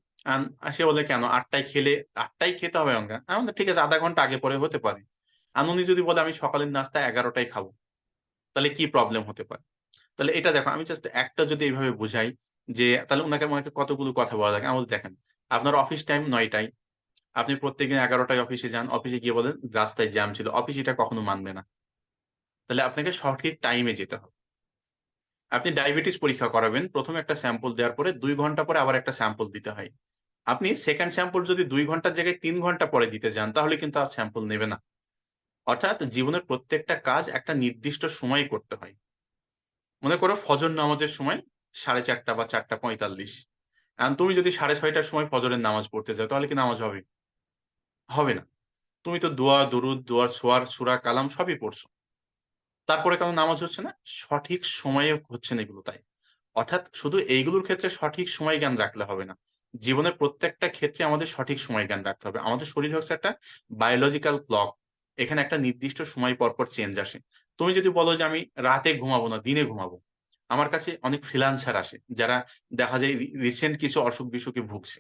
আর সে বলে কেন 8টায় খেলে, 8টায় খেতে হবে অঙ্কা, আমি বললাম, ঠিক আছে আধা ঘন্টা আগে পরে হতে পারে। আর উনি যদি বলে আমি সকালের নাস্তা 11টায় খাবো, তাহলে কি প্রবলেম হতে পারে? তাহলে এটা দেখো, আমি জাস্ট একটা যদি এইভাবে বুঝাই যে তাহলে ওনাকে আমাকে কতগুলো কথা বলা লাগে। আমি বলি, দেখেন আপনার অফিস টাইম 9টায়, আপনি প্রত্যেকদিন 11টায় অফিসে যান, অফিসে গিয়ে বলেন রাস্তায় জ্যাম ছিল, অফিস এটা কখনো মানবে না। তাহলে আপনাকে সঠিক টাইমে যেতে হবে। আপনি ডায়াবেটিস পরীক্ষা করাবেন, প্রথমে একটা স্যাম্পল দেওয়ার পরে 2 ঘন্টা পরে আবার একটা স্যাম্পল দিতে হয়। আপনি সেকেন্ড স্যাম্পল যদি 2 ঘন্টার জায়গায় 3 ঘন্টা পরে দিতে যান তাহলে কিন্তু আর স্যাম্পল নেবে না। অর্থাৎ জীবনের প্রত্যেকটা কাজ একটা নির্দিষ্ট সময় করতে হয়। মনে করো ফজর নামাজের সময় 4:30 বা 4:45, এখন তুমি যদি 6:30টার সময় ফজরের নামাজ পড়তে যাও তাহলে কি নামাজ হবে? হবে না। তুমি তো দোয়া দরুদ দোয়ার ছোয়ার সূরা কালাম সবই পড়ছো, তারপরে কেন নামাজ হচ্ছে না? সঠিক সময়ে হচ্ছে না এগুলো, তাই। অর্থাৎ শুধু এইগুলোর ক্ষেত্রে সঠিক সময় জ্ঞান রাখলে হবে না, জীবনের প্রত্যেকটা ক্ষেত্রে আমাদের সঠিক সময় জ্ঞান রাখতে হবে। আমাদের শরীর হচ্ছে একটা বায়োলজিক্যাল ক্লক, এখানে একটা নির্দিষ্ট সময় পর পর চেঞ্জ আসে। তুমি যদি বলো যে আমি রাতে ঘুমাবো না, দিনে ঘুমাবো, আমার কাছে অনেক ফ্রিল্যান্সার আসে যারা দেখা যায় রিসেন্ট কিছু অসুখ বিসুখে ভুগছে।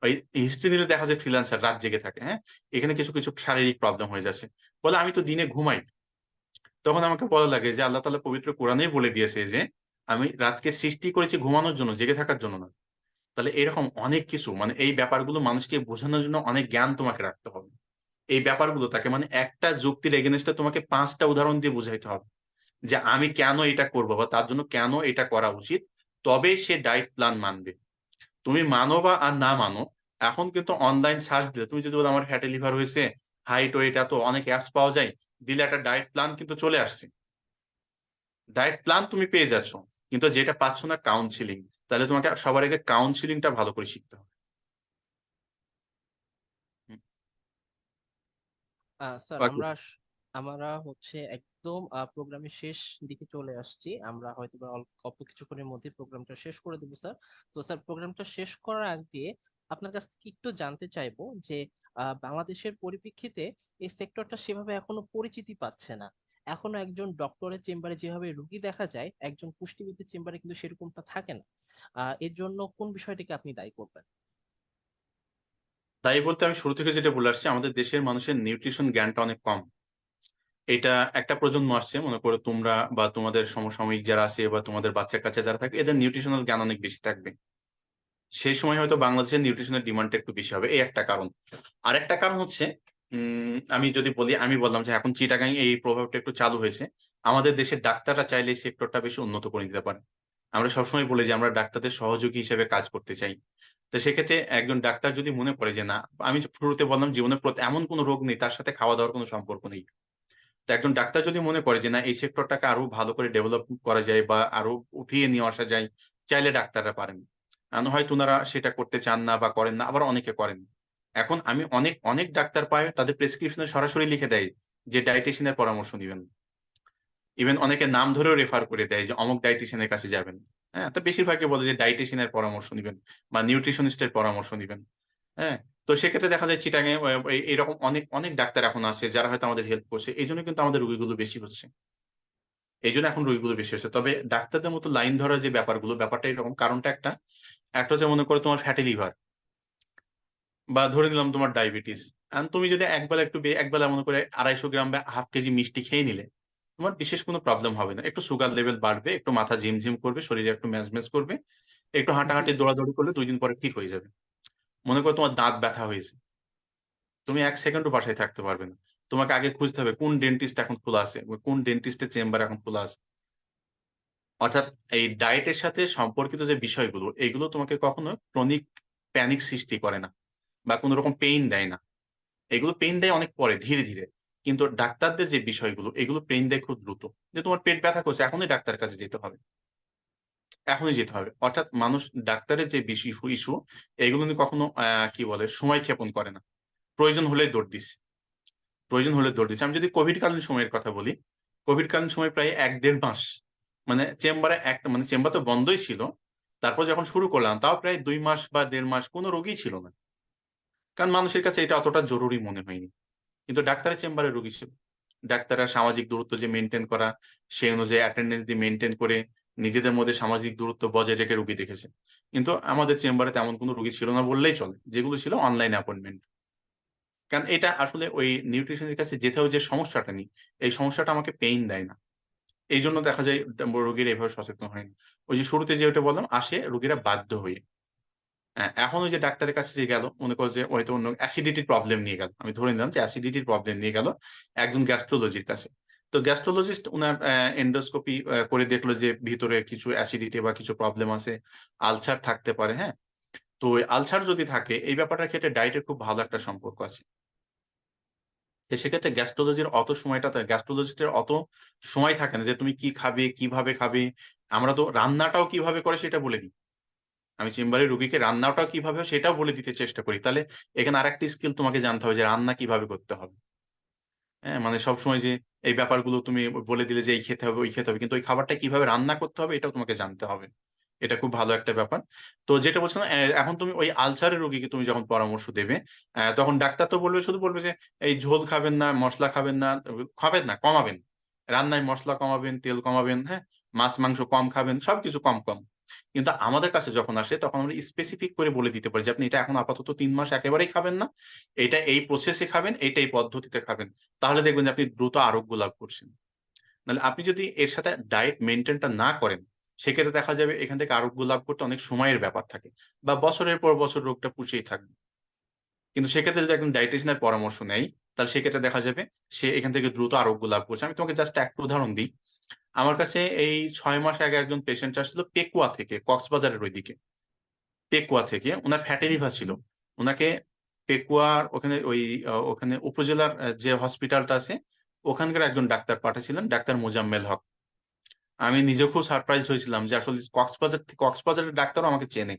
ওই হিস্ট্রি নিলে দেখা যায় ফ্রিল্যান্সার রাত জেগে থাকে, হ্যাঁ, এখানে কিছু কিছু শারীরিক প্রবলেম হয়ে যাচ্ছে, বলে আমি তো দিনে ঘুমাই। তখন আমাকে বলা লাগে যে আল্লাহ তাআলা পবিত্র কোরআনেই বলে দিয়েছে যে আমি রাতকে সৃষ্টি করেছি ঘুমানোর জন্য, জেগে থাকার জন্য না। তাহলে এরকম অনেক কিছু, মানে এই ব্যাপারগুলো মানুষকে বোঝানোর জন্য অনেক জ্ঞান তোমাকে রাখতে হবে। এই ব্যাপারগুলো তাকে, মানে একটা যুক্তির এগেনস্টে তোমাকে 5টা উদাহরণ দিয়ে বুঝাইতে হবে যে আমি কেন এটা করবো বা তার জন্য কেন এটা করা উচিত, তবেই সে ডায়েট প্ল্যান মানবে। তুমি মানো বা আর না মানো, এখন কিন্তু অনলাইন সার্চ দিলে তুমি যদি বলো আমার ফ্যাটি লিভার হয়েছে, হাইট ওয়েট এত, অনেক অ্যাপস পাওয়া যায়, দিলে একটা ডায়েট প্ল্যান কিন্তু চলে আসছে। ডায়েট প্ল্যান তুমি পেয়ে যাচ্ছ, কিন্তু যেটা পাচ্ছ না কাউন্সিলিং। তাহলে তোমাকে সবার আগে কাউন্সিলিংটা ভালো করে শিখতে হবে। হুম, স্যার বাকি আমরা হচ্ছে একদম প্রোগ্রামের শেষ দিকে চলে আসছি। আমরা হয়তো বা অল্প কিছুক্ষণের মধ্যে প্রোগ্রামটা শেষ করে দেবো স্যার। তো স্যার প্রোগ্রামটা শেষ করার আগে আপনার কাছ থেকে একটু জানতে চাইবো যে বাংলাদেশের পরিপ্রেক্ষিতে এই সেক্টরটা সেভাবে এখনো পরিচিতি পাচ্ছে না। এখনো একজন ডক্টরের চেম্বারে যেভাবে রুগী দেখা যায়, একজন পুষ্টিবিদের চেম্বারে কিন্তু সেরকমটা থাকে না। এর জন্য কোন বিষয়টিকে আপনি দায়ী করবেন? তাই বলতে আমি শুরু থেকে যেটা বলে আসছি, আমাদের দেশের মানুষের নিউট্রিশন জ্ঞানটা অনেক কম। এটা একটা প্রজন্ম আসছে, মনে করো তোমরা বা তোমাদের সমসাময়িক যারা আছে বা তোমাদের বাচ্চা কাচ্চা যারা থাকে, এদের নিউট্রিশনাল জ্ঞান অনেক বেশি থাকবে। সেই সময় হয়তো বাংলাদেশের নিউট্রিশনের ডিমান্ডটা একটু বেশি হবে, এই একটা কারণ। আরেকটা কারণ হচ্ছে, আমি যদি বলি, আমি বললাম যে এখন চিটাগাং এই প্রভাবটা একটু চালু হয়েছে। আমাদের দেশের ডাক্তাররা চাইলে এই সেক্টরটা বেশি উন্নত করে দিতে পারে। আমরা সবসময় বলি যে আমরা ডাক্তারদের সহযোগী হিসেবে কাজ করতে চাই। তো সেক্ষেত্রে একজন ডাক্তার যদি মনে করে যে না, আমি শুরুতে বললাম জীবনের এমন কোনো রোগ নেই তার সাথে খাওয়া দাওয়ার কোনো সম্পর্ক নেই। তো একজন ডাক্তার যদি মনে করে যে না, এই সেক্টরটাকে আরো ভালো করে ডেভেলপ করা যায় বা আরো উঠিয়ে নিয়ে আসা যায়, চাইলে ডাক্তাররা পারেন। হয়তো ওনারা সেটা করতে চান না বা করেন না, আবার অনেকে করেন। এখন আমি অনেক অনেক ডাক্তার পাই তাদের প্রেসক্রিপশনে সরাসরি লিখে দেয় যে ডায়েটিশিয়ানের পরামর্শ নিবেন। ইভেন অনেকে নাম ধরেও রেফার করে দেয় যে অমুক ডায়েটিশিয়ানের কাছে যাবেন। হ্যাঁ, তো বেশিরভাগই বলে যে ডায়েটিশিয়ানের পরামর্শ নিবেন বা নিউট্রিশনিস্টের পরামর্শ নিবেন। হ্যাঁ, তো সেক্ষেত্রে দেখা যায় চিটাঙে এরকম অনেক অনেক ডাক্তার এখন আছে যারা হয়তো আমাদের হেল্প করছে, এই জন্য কিন্তু আমাদের রোগীগুলো বেশি হচ্ছে। এই জন্য এখন রোগীগুলো বেশি হচ্ছে। তবে ডাক্তারদের মতো লাইন ধরার যে ব্যাপারগুলো, ব্যাপারটা এরকম, কারণটা একটা, একটা হচ্ছে মনে করো তোমার ফ্যাটি লিভার বা ধরে নিলাম তোমার ডায়াবেটিস। তুমি যদি একবেলা একবেলা মনে করে 250 গ্রাম বা হাফ কেজি মিষ্টি খেয়ে নিলে, তোমার বিশেষ কোনো প্রবলেম হবে না। একটু সুগার লেভেল বাড়বে, একটু মাথা ঝিমঝিম করবে, শরীরে একটু ম্যাজম্যাজ করবে, একটু জি হাঁটাহাঁটি স্যার। দৌড়াদৌড়ি করলে 2 দিন পরে ঠিক হয়ে যাবে। মনে করো তোমার দাঁত ব্যথা হয়েছে, তুমি 1 সেকেন্ডও বাসায় থাকতে পারবে না। তোমাকে আগে খুঁজতে হবে কোন ডেন্টিস্ট এখন খোলা আছে, কোন ডেন্টিস্টের চেম্বার এখন খোলা আছে। অর্থাৎ এই ডায়েটের সাথে সম্পর্কিত যে বিষয়গুলো, এগুলো তোমাকে কখনো ক্রনিক প্যানিক সৃষ্টি করে না বা কোনো রকম পেইন দেয় না। এগুলো পেইন দেয় অনেক পরে, ধীরে ধীরে। কিন্তু ডাক্তারদের যে বিষয়গুলো, এগুলো পেইন দেয় খুব দ্রুত। যে তোমার পেট ব্যথা করছে, এখনই ডাক্তার কাছে যেতে হবে, এখনই যেতে হবে। অর্থাৎ মানুষ ডাক্তারের যে বেশি ইস্যু ইস্যু, এগুলো নিয়ে কখনো কি বলে সময় ক্ষেপণ করে না, প্রয়োজন হলে দৌড় দিচ্ছে, প্রয়োজন হলে দৌড় দিচ্ছে। আমি যদি কোভিড কালীন সময়ের কথা বলি, কোভিড কালীন সময় প্রায় 1-1.5 মাস, মানে চেম্বারে একটা, মানে চেম্বার তো বন্ধই ছিল। তারপর যখন শুরু করলাম, তাও প্রায় 2 মাস বা 1.5 মাস কোনো রোগী ছিল না, কারণ মানুষের কাছে এটা অতটা জরুরি মনে হয়নি। কিন্তু ডাক্তারের চেম্বারে রোগী ছিল। ডাক্তাররা সামাজিক দূরত্ব যে মেনটেন করা, সেই অনুযায়ী অ্যাটেন্ডেন্স দিয়ে মেনটেন করে নিজেদের মধ্যে সামাজিক দূরত্ব বজায় রেখে রোগী দেখেছে। কিন্তু আমাদের চেম্বারে তেমন কোনো রোগী ছিল না বললেই চলে, যেগুলো ছিল অনলাইন অ্যাপয়েন্টমেন্ট। কারণ এটা আসলে ওই নিউট্রিশনের কাছে যেতেও যে সমস্যাটা নেই, এই সমস্যাটা আমাকে পেইন দেয় না। এই জন্য দেখা যায় রোগীরা এভাবে সচেতন হয় না। ওই যে শুরুতে যে ওটা বললাম, আসে রোগীরা বাধ্য হয়ে। হ্যাঁ, এখন ওই যে ডাক্তারের কাছে যে গেল, মনে করো যে হয়তো অন্য অ্যাসিডিটির প্রবলেম নিয়ে গেল, আমি ধরে নিলাম যে অ্যাসিডিটির প্রবলেম নিয়ে গেল একজন গ্যাস্ট্রোলজির কাছে। তো গ্যাস্ট্রোলজিস্ট উনার এন্ডোস্কোপি করে দেখলো যে ভিতরে কিছু অ্যাসিডিটি বা কিছু প্রবলেম আছে, আলসার থাকতে পারে। হ্যাঁ, তো ওই আলসার যদি থাকে, এই ব্যাপারটার ক্ষেত্রে ডায়েটের খুব ভালো একটা সম্পর্ক আছে। তো সেক্ষেত্রে গ্যাস্ট্রোলজিস্টের অত সময় থাকে না যে তুমি কি খাবে, কিভাবে খাবে। আমরা তো রান্নাটাও কিভাবে করে সেটা বলে দিই। আমি চেম্বারে রুগীকে রান্নাটাও কিভাবে হয় সেটাও বলে দিতে চেষ্টা করি। তাহলে এখানে আরেকটা স্কিল তোমাকে জানতে হবে যে রান্না কিভাবে করতে হবে। হ্যাঁ, মানে সবসময় যে এই ব্যাপারগুলো তুমি বলে দিলে যে এই খেতে হবে, ওই খেতে হবে। কিন্তু ওই খাবারটা কিভাবে রান্না করতে হবে এটাও তোমাকে জানতে হবে। এটা খুব ভালো একটা ব্যাপার। তো যেটা বলছিলাম, এখন তুমি ওই আলসারের রোগীকে তুমি যখন পরামর্শ দেবে, তখন ডাক্তার তো বলবে, শুধু বলবে যে এই ঝোল খাবেন না, মসলা খাবেন না, খাবেন না, কমাবেন। রান্নায় মসলা কমাবেন, তেল কমাবেন, হ্যাঁ? মাছ মাংস কম খাবেন, সবকিছু কম, কম। কিন্তু আমাদের কাছে যখন আসে তখন আমরা স্পেসিফিক করে বলে দিতে পারি যে আপনি এটা এখন আপাতত ৩ মাস একেবারেই খাবেন না। এটা এই প্রসেসে খাবেন, এটা এই পদ্ধতিতে খাবেন। তাহলে দেখবেন যে আপনি দ্রুত আরোগ্য লাভ করছেন। নাহলে আপনি যদি এর সাথে ডায়েট মেইনটেইনটা না করেন, সেক্ষেত্রে দেখা যাবে এখান থেকে আরোগ্য লাভ করতে অনেক সময়ের ব্যাপার থাকে। বা বছরের পর বছর রোগটা পুষেই থাকবে। কিন্তু সেক্ষেত্রে যদি একজন ডায়েটিশিয়ানের পরামর্শ নেয়, তাহলে সেক্ষেত্রে দেখা যাবে সে এখান থেকে দ্রুত আরোগ্য লাভ করছে। আমি তোমাকে জাস্ট একটা উদাহরণ দিই। আমার কাছে এই ৬ মাস আগে একজন পেশেন্ট আসছিল পেকুয়া থেকে, কক্সবাজারের ঐদিকে। পেকুয়া থেকে উনার ফ্যাটি লিভার ছিল। উনাকে পেকুয়ার ওখানে ওখানে উপজেলার যে হসপিটালটা আছে, ওখানকার একজন ডাক্তার পাঠাচ্ছিলেন, ডাক্তার মোজাম্মেল হক। আমি নিজেও খুব সারপ্রাইজড হয়েছিলাম যে আসলে কক্সবাজারের ডাক্তারও আমাকে চেনে।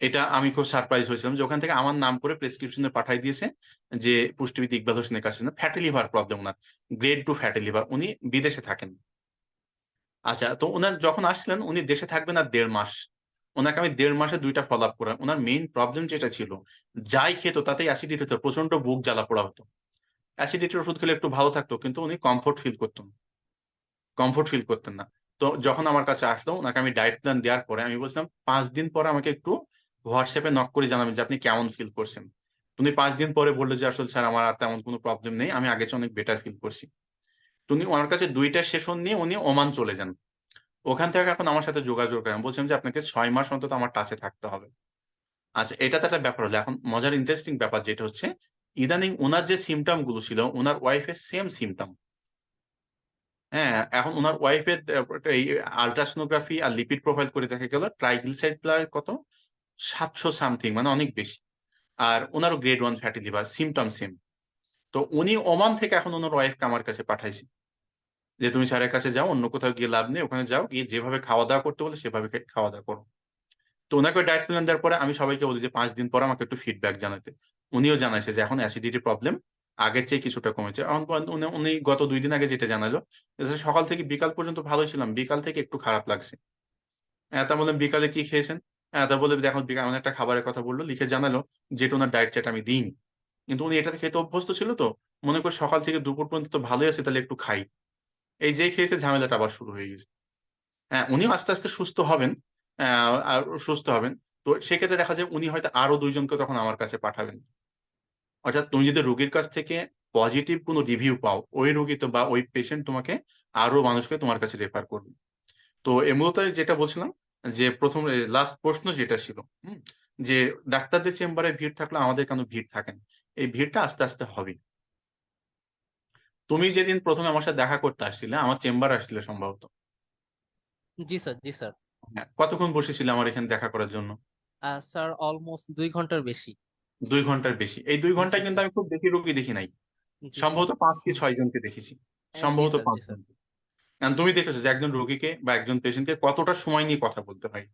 এটা আমি খুব সারপ্রাইজ হয়েছিলাম যে ওখান থেকে আমার নাম করে প্রেসক্রিপশনে পাঠায় দিয়েছে যে পুষ্টিবিদ ইকবাল হোসেনের কাছে ফ্যাটি লিভার প্রবলেম উনার, গ্রেড 2 ফ্যাটি লিভার। উনি বিদেশে থাকেন। আচ্ছা, তো উনার যখন আসলেন উনি দেশে থাকবেন আর ১.৫ মাস। উনাকে আমি ১.৫ মাসে ২ টা ফলো আপ করাম। উনার মেইন প্রবলেম যেটা ছিল, যাই খেত তাতেই অ্যাসিডিটি হতো। প্রচন্ড বুক জ্বালা পোড়া হতো। অ্যাসিডিটির ওষুধ খেলে একটু ভালো থাকতো, কিন্তু উনি কমফোর্ট ফিল করতেন না। তো যখন আমার কাছে আসলো, উনাকে আমি ডায়েট প্ল্যান দেওয়ার পরে আমি বলছিলাম ৫ দিন পরে আমাকে একটু হোয়াটসঅ্যাপে নক করে জানাবেন যে আপনি কেমন ফিল করছেন। উনি ৫ দিন পরে বলল যে আসলে স্যার আমার আর তেমন কোনো প্রবলেম নেই। আমি আগের চেয়ে অনেক বেটার ফিল করছি। তো উনি ওনার কাছে ২ টা সেশন নিয়ে উনি ওমান চলে যান। ওখান থেকে এখন আমার সাথে যোগাযোগ করেন। বলছেন যে আপনাকে ৬ মাস অন্তত আমার টাচে থাকতে হবে। আচ্ছা, এটা তো একটা ব্যাপার হলো। এখন মজার ইন্টারেস্টিং ব্যাপার যেটা হচ্ছে, ইদানিং উনার যে সিম্পটম গুলো ছিল, উনার ওয়াইফের সেম সিম্পটম। হ্যাঁ, এখন উনার ওয়াইফের এই আল্ট্রাসোনোগ্রাফি আর লিপিড প্রোফাইল করে দেখা গেল ট্রাইগ্লিসাইড প্রায় কত ৭০০ সামথিং, মানে অনেক বেশি। আর উনারও grade 1 fatty liver, symptom same. তো উনি ওমান থেকে এখন উনার ওয়াইফকে আমার কাছে পাঠাইছে যে তুমি স্যারের কাছে যাও, অন্য কোথাও গিয়ে লাভ নেই, ওখানে যাও, গিয়ে যেভাবে খাওয়া দাওয়া করতে বলে সেভাবে খাওয়া দাওয়া করো। তো উনাকে ডায়েট প্ল্যান দেওয়ার পরে আমি সবাইকে বলি যে ৫ দিন পরে আমাকে একটু ফিডব্যাক জানাতে। উনিও জানাইছে যে এখন অ্যাসিডিটি প্রবলেম আগের চেয়ে কিছুটা কমেছে। এখন উনি গত ২ দিন আগে যেটা জানালো, যে সকাল থেকে বিকাল পর্যন্ত ভালোই ছিলাম, বিকাল থেকে একটু খারাপ লাগছে। তা বললাম বিকালে কি খেয়েছেন? তা বলে দেখো এমন একটা খাবারের কথা বললো, লিখে জানালো যেটা উনার ডায়েট চার্টে আমি দিইনি। কিন্তু উনি এটাতে খেতে অভ্যস্ত ছিল, তো মনে করে সকাল থেকে দুপুর পর্যন্ত তো ভালোই আছে, তাহলে একটু খাই। এই যেই খেয়েছে ঝামেলাটা আবার শুরু হয়ে গেছে। হ্যাঁ, উনিও আস্তে আস্তে সুস্থ হবেন। আর সুস্থ হবেন। তো সেক্ষেত্রে দেখা যায় উনি হয়তো আরো ২ জনকে তখন আমার কাছে পাঠাবেন। অর্থাৎ তুমি যদি রোগীর কাছ থেকে পজিটিভ কোনো রিভিউ পাও, ওই রোগী তো বা ওই পেশেন্ট তোমাকে আরো মানুষকে তোমার কাছে রেফার করবে। তো মূলত যেটা বলছিলাম যে প্রথম লাস্ট প্রশ্ন যেটা ছিল, হুম? যে ডাক্তারদের চেম্বারে ভিড় থাকলে আমাদের কেন ভিড় থাকে না? এই ভিড়টা আস্তে আস্তে হবে। তুমি যেদিন ১ম আমার সাথে দেখা করতে আসছিলে, আমার চেম্বারে আসছিলে সম্ভবত। জি স্যার, জি স্যার। হ্যাঁ, কতক্ষণ বসেছিলে আমার এখানে দেখা করার জন্য? স্যার অলমোস্ট ২ ঘন্টার বেশি। ২ ঘন্টার বেশি। এই ২ জি ঘন্টায় কিন্তু স্যার, আমি খুব বেশি রোগী দেখি নাই। জি স্যার। সম্ভবত ৫ কি ৬ জনকে দেখেছি। জি সম্ভবত স্যার, ৫ জি স্যার। জনকে। এখন তুমি দেখেছো যে একজন রোগীকে বা একজন পেশেন্টকে কতটা সময় নিয়ে কথা বলতে হয়,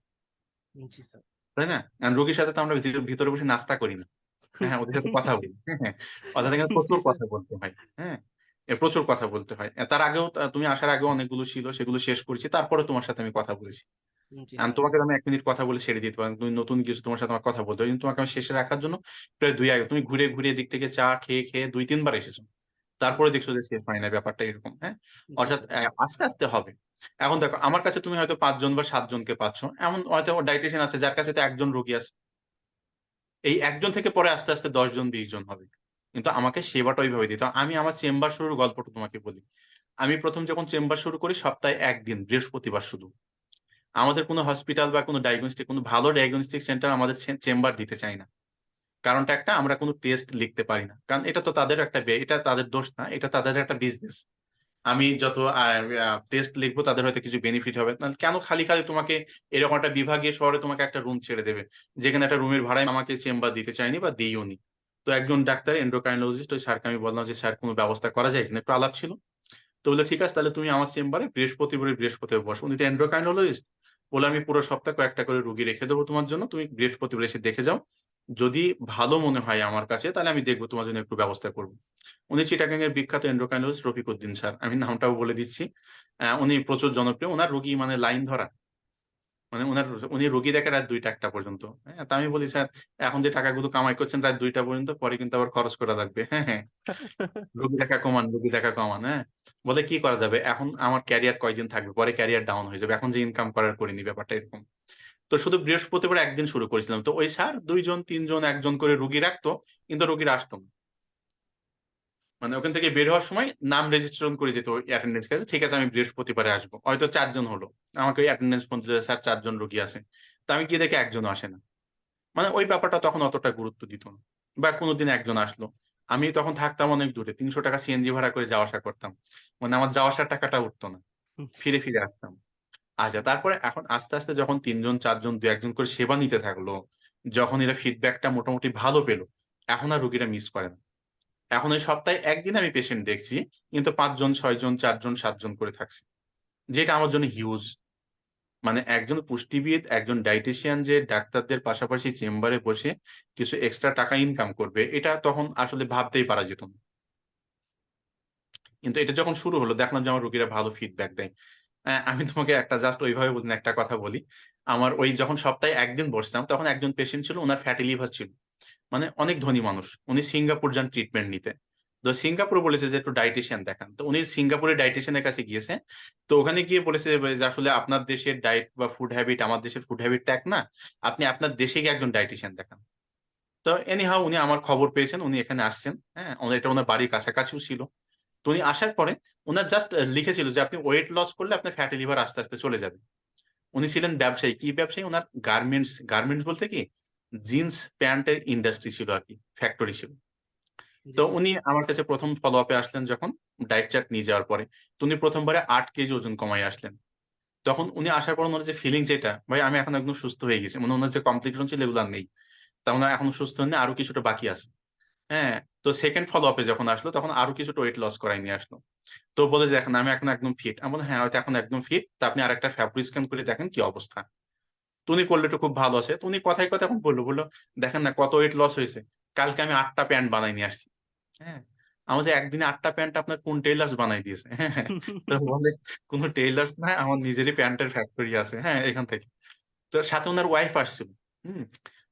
জি স্যার। তাই না? এখন রোগীর সাথে তো আমরা ভিতরে বসে নাস্তা করি না। হ্যাঁ, ওদের সাথে কথা বলি। হ্যাঁ, ওদের এখানে জি প্রচুর স্যার, কথা বলতে হয়। হ্যাঁ? প্রচুর কথা বলতে হয়। তার আগেও তুমি আসার আগেও অনেকগুলো ছিল, সেগুলো শেষ করেছি। তারপরে তোমার সাথে আমি কথা বলেছি। জি এখন স্যার। তোমাকে তো আমি ১ মিনিট কথা বলে ছেড়ে দিতে পারি না। তুমি নতুন কিছু, তোমার সাথে আমার কথা বলতে হবে। কিন্তু তোমাকে আমি শেষে রাখার জন্য প্রায় ২ আগে তুমি ঘুরে, ঘুরে এদিক থেকে চা খেয়ে ২-৩ বার এসেছো। তারপরে জি দেখছো যে শেষ হয় নাই, ব্যাপারটা এরকম। হ্যাঁ? জি অর্থাৎ স্যার। আস্তে, আস্তে হবে। এখন দেখো আমার কাছে তুমি হয়তো ৫ জন বা ৭ জনকে পাচ্ছ। এমন হয়তো ডায়েটিশিয়ান আছে যার কাছে হয়তো ১ জন রোগী আছে। এই ১ জন থেকে পরে আস্তে, আস্তে ১০ জন ২০ জন হবে। কিন্তু আমাকে সেবাটা ওইভাবে দিতে হবে। আমি আমার চেম্বার শুরুর গল্পটা তোমাকে বলি। আমি ১ম যখন চেম্বার শুরু করি সপ্তাহে ১ দিন বৃহস্পতিবার শুধু। আমাদের কোনো হসপিটাল বা কোনো কোনো ভালো ডায়াগনস্টিক সেন্টার আমাদের চেম্বার দিতে চায় না। কারণটা একটা, আমরা কোনো টেস্ট লিখতে পারি না। কারণ এটা তো তাদের একটা এটা তাদের দোষ না। এটা তাদের একটা বিজনেস। আমি যত টেস্ট লিখবো তাদের হয়তো কিছু বেনিফিট হবে। নাহলে কেন খালি তোমাকে এরকম একটা বিভাগীয় শহরে তোমাকে একটা রুম ছেড়ে দেবে। যেখানে একটা রুমের ভাড়ায় আমাকে চেম্বার দিতে চায়নি বা দিইও নি। তো একজন ডাক্তার এন্ডোক্রাইনোলজিস্ট, ওই স্যারকে আমি বললাম যে, "স্যার কোন ব্যবস্থা করা যায়?" এখানে একটু আলাপ ছিল। তো বলল, "ঠিক আছে তাহলে তুমি আমার চেম্বারে বৃহস্পতিবার বসো।" উনি তো এন্ডোক্রাইনোলজিস্ট। বলে আমি পুরো সপ্তাহ কয়েকটা করে রুগী রেখে দেবো তোমার জন্য, তুমি বৃহস্পতিবার এসে দেখে যাও, যদি ভালো মনে হয় আমার কাছে তাহলে আমি দেখবো তোমার জন্য একটু ব্যবস্থা করবো। উনি চিটাগাং এর বিখ্যাত এন্ডোক্রাইনোলজিস্ট রফিক উদ্দিন স্যার, আমি নামটাও বলে দিচ্ছি। উনি প্রচুর জনপ্রিয়, ওনার রুগী মানে লাইন ধরা, মানে উনি রুগী দেখে রাত 2টা 1টা পর্যন্ত। হ্যাঁ, তা আমি বলি স্যার এখন যে টাকাগুলো কামাই করছেন রাত 2টা পর্যন্ত, পরে কিন্তু আবার খরচ করা লাগবে। হ্যাঁ হ্যাঁ, রুগী দেখা কমান, রুগী দেখা কমান। হ্যাঁ, বলে কি করা যাবে, এখন আমার ক্যারিয়ার কয়দিন থাকবে, পরে ক্যারিয়ার ডাউন হয়ে যাবে, এখন যে ইনকাম করার করিনি, ব্যাপারটা এরকম। তো শুধু বৃহস্পতিবার একদিন শুরু করেছিলাম, তো ওই স্যার 2 জন 3 জন 1 জন করে রুগী রাখতো, কিন্তু রুগীরা আসতো না। মানে ওখান থেকে বের হওয়ার সময় নাম রেজিস্ট্রেশন করে যেত অ্যাটেন্ডেন্স কাছে, ঠিক আছে আমি বৃহস্পতিবারে আসবো, হয়তো 4 জন হলো, আমাকে ওই অ্যাটেন্ডেন্স ফোন দিল, স্যার 4 জন রুগী আছে। তো আমি গিয়ে দেখি একজনও আসে না। মানে ওই ব্যাপারটা তখন অতটা গুরুত্ব দিত না। বা কোনোদিন একজন আসলো, আমি তখন থাকতাম অনেক দূরে, 300 টাকা সিএনজি ভাড়া করে যাওয়া আসা করতাম, মানে আমার যাওয়া আসার টাকাটা উঠতো না, ফিরে ফিরে আসতাম। আচ্ছা, তারপরে এখন আস্তে আস্তে যখন 3 জন 4 জন 2 1 জন করে সেবা নিতে থাকলো, যখন এরা ফিডব্যাকটা মোটামুটি ভালো পেলো, এখন আর রুগীরা মিস করে না। এখন ওই সপ্তাহে একদিন আমি পেশেন্ট দেখছি, কিন্তু 5 জন 6 জন 4 জন 7 জন করে থাকছে, যেটা আমার জন্য হিউজ। মানে একজন পুষ্টিবিদ, একজন ডাইটিশিয়ান যে ডাক্তারদের পাশাপাশি চেম্বারে বসে কিছু এক্সট্রা টাকা ইনকাম করবে, এটা তখন আসলে ভাবতেই পারা যেত না। কিন্তু এটা যখন শুরু হলো, দেখলাম যে আমার রোগীরা ভালো ফিডব্যাক দেয়। আমি তোমাকে একটা জাস্ট ওইভাবে বলি না, একটা কথা বলি। আমার ওই যখন সপ্তাহে একদিন বসতাম, তখন একজন পেশেন্ট ছিল, ওনার ফ্যাটি লিভার ছিল, মানে অনেক ধনী মানুষ, উনি সিঙ্গাপুর যান ট্রিটমেন্ট নিতে। তো সিঙ্গাপুর বলেছে যে একটু ডাইটিশিয়ান দেখান, তো উনি সিঙ্গাপুরের ডাইটিশিয়ানের কাছে গিয়েছে। তো ওখানে গিয়ে বলেছে যে আসলে আপনার দেশের ডায়েট বা ফুড হ্যাবিট আমার দেশের ফুড হ্যাবিট এক না, আপনি আপনার দেশে গিয়ে একজন ডাইটিশিয়ান দেখান। তো এনিহাও উনি আমার খবর পেয়েছেন, উনি এখানে আসছেন। হ্যাঁ, এটা ওনার বাড়ির কাছাকাছিও ছিল। তো উনি আসার পরে ওনার জাস্ট লিখেছিল যে আপনি ওয়েট লস করলে আপনার ফ্যাটি লিভার আস্তে আস্তে চলে যাবে। উনি ছিলেন ব্যবসায়ী, কি ব্যবসায়ী, ওনার গার্মেন্টস, গার্মেন্টস বলতে কি জিন্স প্যান্টের ইন্ডাস্ট্রি ছিল আর কি, ফ্যাক্টরি ছিল। জি তো জি। উনি আমার কাছে প্রথম ফলো আপে আসলেন যখন, ডায়েট চার্ট নিয়ে যাওয়ার পরে, তো উনি প্রথমবারে 8 কেজি ওজন কমাই আসলেন। তখন উনি আসার পর ওনার যে ফিলিং, যেটা ভাই আমি এখন একদম সুস্থ হয়ে গেছি, মানে ওনার যে কমপ্লিকেশন ছিল এগুলো আর নেই, তা ওনার এখন সুস্থ হয়নি, আরো কিছুটা বাকি আছে। হ্যাঁ, তো সেকেন্ড ফলো আপে যখন আসলো, তখন আরো কিছুটা ওয়েট লস করাই নিয়ে আসলো। তো বলে যে এখন আমি এখন একদম ফিট, আমি বললাম হ্যাঁ হয়তো এখন একদম ফিট, তা আপনি আর একটা ফ্যাব্রিক স্ক্যান করে দেখেন কি অবস্থা। তো উনি করলে তো খুব ভালো আছে, তো উনি কথায় কথায় এখন বললো দেখেন না কত ওয়েট লস হয়েছে, কালকে আমি 8টা প্যান্ট বানাই নিয়ে আসছি। হ্যাঁ, আমার যে একদিনে 8টা প্যান্ট আপনার কোন টেইলার্স বানাই দিয়েছে। হ্যাঁ হ্যাঁ। তো বলে কোনো টেইলার্স না, আমার নিজেরই প্যান্টের ফ্যাক্টরি আছে, হ্যাঁ এখান থেকে। তো সাথে ওনার ওয়াইফ আসছিল। হুম।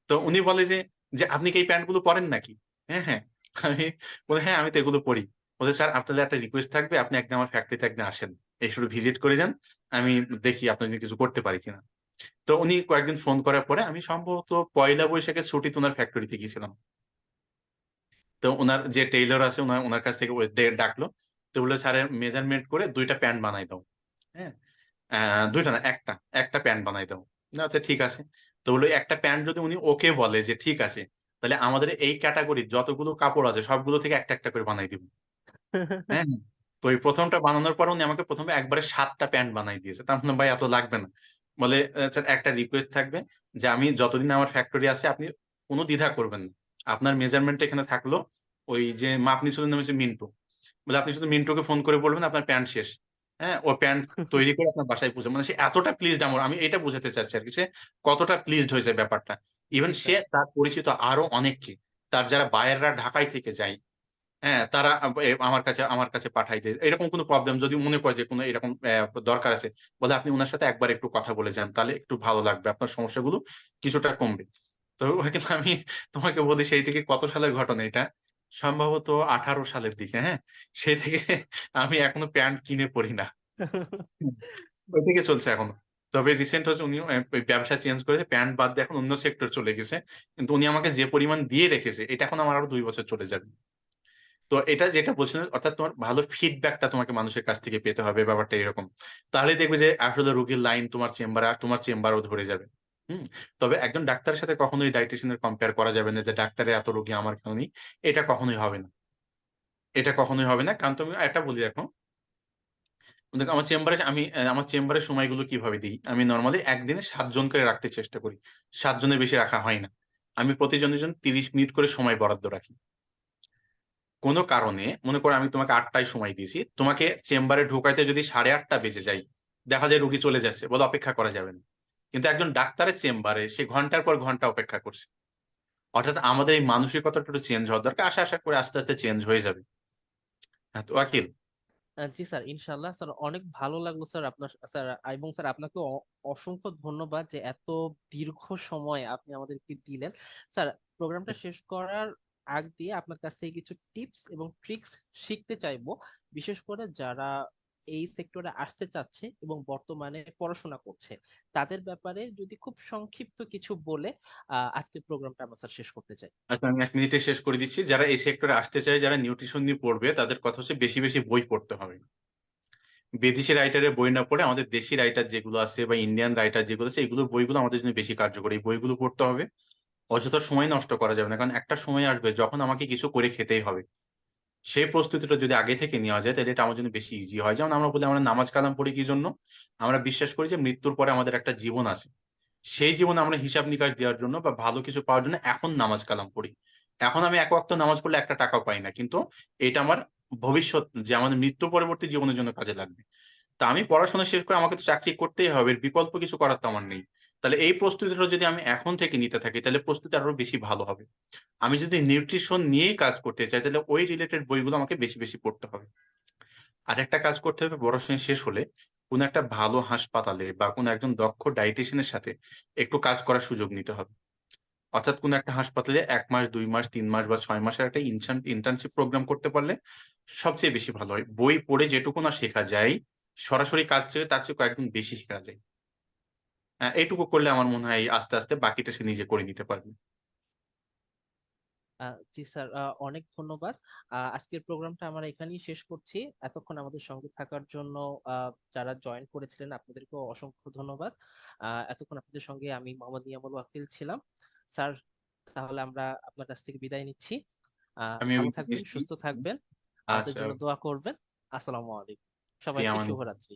তো উনি বলে যে যে আপনি কি এই প্যান্ট গুলো পরেন নাকি? হ্যাঁ হ্যাঁ। আমি বলে হ্যাঁ আমি তো এগুলো পরি। বলে স্যার আপনাদের একটা রিকোয়েস্ট থাকবে, আপনি একদিন আমার ফ্যাক্টরিতে একদিন আসেন, এই শুধু ভিজিট করে যান, আমি দেখি আপনার জন্য কিছু করতে পারি কিনা। তো উনি কয়েকদিন ফোন করার পরে আমি সম্ভবত পয়লা বৈশাখের ছুটিতে ওনার ফ্যাক্টরিতে গিয়েছিলাম। তো ওনার যে টেইলর আছে, ওনার ওনার কাছ থেকে ডাকলো। তো বললো স্যারের মেজারমেন্ট করে 2টা প্যান্ট বানাই দাও। হ্যাঁ, 2টা না, একটা একটা প্যান্ট বানাই দাও। না, আচ্ছা ঠিক আছে। তো বললো একটা প্যান্ট যদি উনি ওকে বলে যে ঠিক আছে, তাহলে আমাদের এই ক্যাটাগরির যতগুলো কাপড় আছে সবগুলো থেকে একটা একটা করে বানাই দিব। হ্যাঁ, তো ওই প্রথমটা বানানোর পর উনি আমাকে প্রথমে একবারে 7টা প্যান্ট বানাই দিয়েছে। তার মানে ভাই এত লাগবে না। বলে স্যার একটা রিকোয়েস্ট থাকবে, যে আমি যতদিন আমার ফ্যাক্টরি আছে আপনি কোনো দ্বিধা করবেন না, আপনার মেজারমেন্ট এখানে থাকলো, ওই যে মাপ নিছিলেন নাম হচ্ছে মিন্টু, বলে আপনি শুধু মিন্টুকে ফোন করে বলবেন আপনার প্যান্ট শেষ। হ্যাঁ, ও প্যান্ট তৈরি করে আপনার বাসায় পৌঁছে, মানে সে এতটা প্লিজড, আমি এটা বোঝাতে চাচ্ছি আর কি, সে কতটা প্লিজড হয়েছে ব্যাপারটা। জি ইভেন সে স্যার। তার পরিচিত আরো অনেককে, তার যারা বায়াররা ঢাকায় থেকে যায়, হ্যাঁ তারা আমার কাছে পাঠাই দেয়, এরকম কোনো প্রবলেম যদি মনে করে যে কোনো এরকম দরকার আছে, বলে আপনি ওনার সাথে একবার একটু কথা বলে যান, তাহলে একটু ভালো লাগবে, আপনার সমস্যাগুলো কিছুটা কমবে। তো কিন্তু আমি তোমাকে বলি সেই থেকে কত সালের ঘটনা এটা, সম্ভবত 18 সালের দিকে। হ্যাঁ, সেই থেকে আমি এখনো প্যান্ট কিনে পরি না। হুম, ওই থেকে চলছে এখনো। তবে রিসেন্ট হচ্ছে উনি ওই ব্যবসা চেঞ্জ করেছে, প্যান্ট বাদ দিয়ে এখন অন্য সেক্টর চলে গেছে। কিন্তু উনি আমাকে যে পরিমাণ দিয়ে রেখেছে, এটা এখন আমার আরো 2 বছর চলে যাবে। তো এটা যেটা বলছিলেন, অর্থাৎ তোমার ভালো ফিডব্যাকটা তোমাকে মানুষের কাছ থেকে পেতে হবে, ব্যাপারটা এরকম। তাহলে দেখবে যে আসলে রোগীর লাইন তোমার চেম্বারও ধরে যাবে। হুম। তবে একজন ডাক্তারের সাথে কখনোই ডাইটিশিয়ানের কম্পেয়ার করা যাবে না, যে ডাক্তারের এত রোগী আমার কেন নেই। এটা কখনোই হবে না। এটা কখনোই হবে না, কারণ তুমি একটা বলি দেখো, দেখো আমার চেম্বারের সময়গুলো কিভাবে দিই, আমি নর্মালি একদিনে 7 জন করে রাখতে চেষ্টা করি। 7 জনের বেশি রাখা হয় না। আমি প্রতিজনের জন্য 30 মিনিট করে সময় বরাদ্দ রাখি। কোনো কারণে মনে করো আমি তোমাকে 8টায় সময় দিয়েছি, তোমাকে চেম্বারে ঢোকাইতে যদি 8:30 বেজে যায়, দেখা যায় রুগী চলে যাচ্ছে, বলে অপেক্ষা করা যাবে না। কিন্তু একজন ডাক্তারের চেম্বারে সে ঘন্টার পর ঘন্টা অপেক্ষা করছে। অর্থাৎ আমাদের এই মানসিকতাটা একটু চেঞ্জ হওয়ার দরকার, আশা আশা করে আস্তে আস্তে চেঞ্জ হয়ে যাবে। হ্যাঁ তো আকিল। জি স্যার, ইনশাল্লাহ স্যার, অনেক ভালো লাগলো স্যার আপনার স্যার, এবং স্যার আপনাকে অসংখ্য ধন্যবাদ যে এত দীর্ঘ সময় আপনি আমাদেরকে দিলেন। স্যার, প্রোগ্রামটা শেষ করার আগ দিয়ে আপনার কাছ থেকে কিছু টিপস এবং ট্রিক্স শিখতে চাইবো, বিশেষ করে যারা এই সেক্টরে আসতে চাচ্ছে এবং বর্তমানে পড়াশোনা করছে, তাদের ব্যাপারে যদি খুব সংক্ষিপ্ত কিছু বলে আজকের প্রোগ্রামটা আমরা স্যার শেষ করতে চাই। আচ্ছা, আমি 1 মিনিটে শেষ করে দিচ্ছি। যারা এই সেক্টরে আসতে চায়, যারা নিউট্রিশন নিয়ে পড়বে, তাদের কথা হচ্ছে বেশি বেশি বই পড়তে হবে। বিদেশি রাইটারের বই না পড়ে আমাদের দেশি রাইটার যেগুলো আছে বা ইন্ডিয়ান রাইটার যেগুলো আছে, এগুলো বইগুলো আমাদের জন্য বেশি কার্যকরী। এই বইগুলো পড়তে হবে। অযথা সময় নষ্ট করা যাবে না, কারণ একটা সময় আসবে যখন আমাকে কিছু করে খেতেই হবে। সেই প্রস্তুতিটা যদি আগে থেকে নেওয়া যায়, তাহলে এটা আমার জন্য বেশি ইজি হয়। যেমন আমরা বলি, আমরা নামাজ কালাম পড়ি কি জন্য? আমরা বিশ্বাস করি যে মৃত্যুর পরে আমাদের একটা জীবন আছে। সেই জীবনে আমরা হিসাব নিকাশ দেওয়ার জন্য বা ভালো কিছু পাওয়ার জন্য এখন নামাজ কালাম পড়ি। এখন আমি এক ওয়াক্ত নামাজ পড়লে একটা টাকাও পাই না, কিন্তু এটা আমার ভবিষ্যৎ, যে আমাদের মৃত্যু পরবর্তী জীবনের জন্য কাজে লাগবে। তা আমি পড়াশোনা শেষ করে আমাকে তো চাকরি করতেই হবে, এর বিকল্প কিছু করার তো আমার নেই। তাহলে এই প্রস্তুতিটা যদি আমি এখন থেকে নিতে থাকি, তাহলে প্রস্তুতি আরো বেশি ভালো হবে। আমি যদি নিউট্রিশন নিয়েই কাজ করতে চাই, তাহলে ওই রিলেটেড বইগুলো আমাকে বেশি বেশি পড়তে হবে। আর একটা কাজ করতে হবে, পড়াশোনা শেষ হলে কোন একটা ভালো হাসপাতালে বা কোন একজন দক্ষ ডায়েটিশিয়ানের সাথে একটু কাজ করার সুযোগ নিতে হবে। অর্থাৎ কোন একটা হাসপাতালে 1 মাস, 2 মাস, 3 মাস বা 6 মাসের একটা ইন্টার্নশিপ প্রোগ্রাম করতে পারলে সবচেয়ে বেশি ভালো হয়। বই পড়ে যেটুকু না শেখা যায়, সরাসরি কাজ থেকে তার চেয়ে কয়েকগুণ বেশি শেখা যায়। এইটুকু করলে আমার মনে হয় আস্তে আস্তে বাকিটা সে নিজে করে নিতে পারবে। জি স্যার, অনেক ধন্যবাদ। আজকের প্রোগ্রামটা আমরা এখানেই শেষ করছি। এতক্ষণ আমাদের সঙ্গে থাকার জন্য যারা জয়েন করেছিলেন আপনাদেরকেও অসংখ্য ধন্যবাদ। এতক্ষণ আপনাদের সঙ্গে আমি মোহাম্মদ নিয়ামুল ওয়াকিল ছিলাম। স্যার, তাহলে আমরা আপনার কাছ থেকে বিদায় নিচ্ছি। আমি ভালো থাকবেন, সুস্থ থাকবেন, আমাদের আচ্ছা, জন্য দোয়া করবেন। আসসালামু আলাইকুম, ফি সবাইকে আমান। শুভরাত্রি।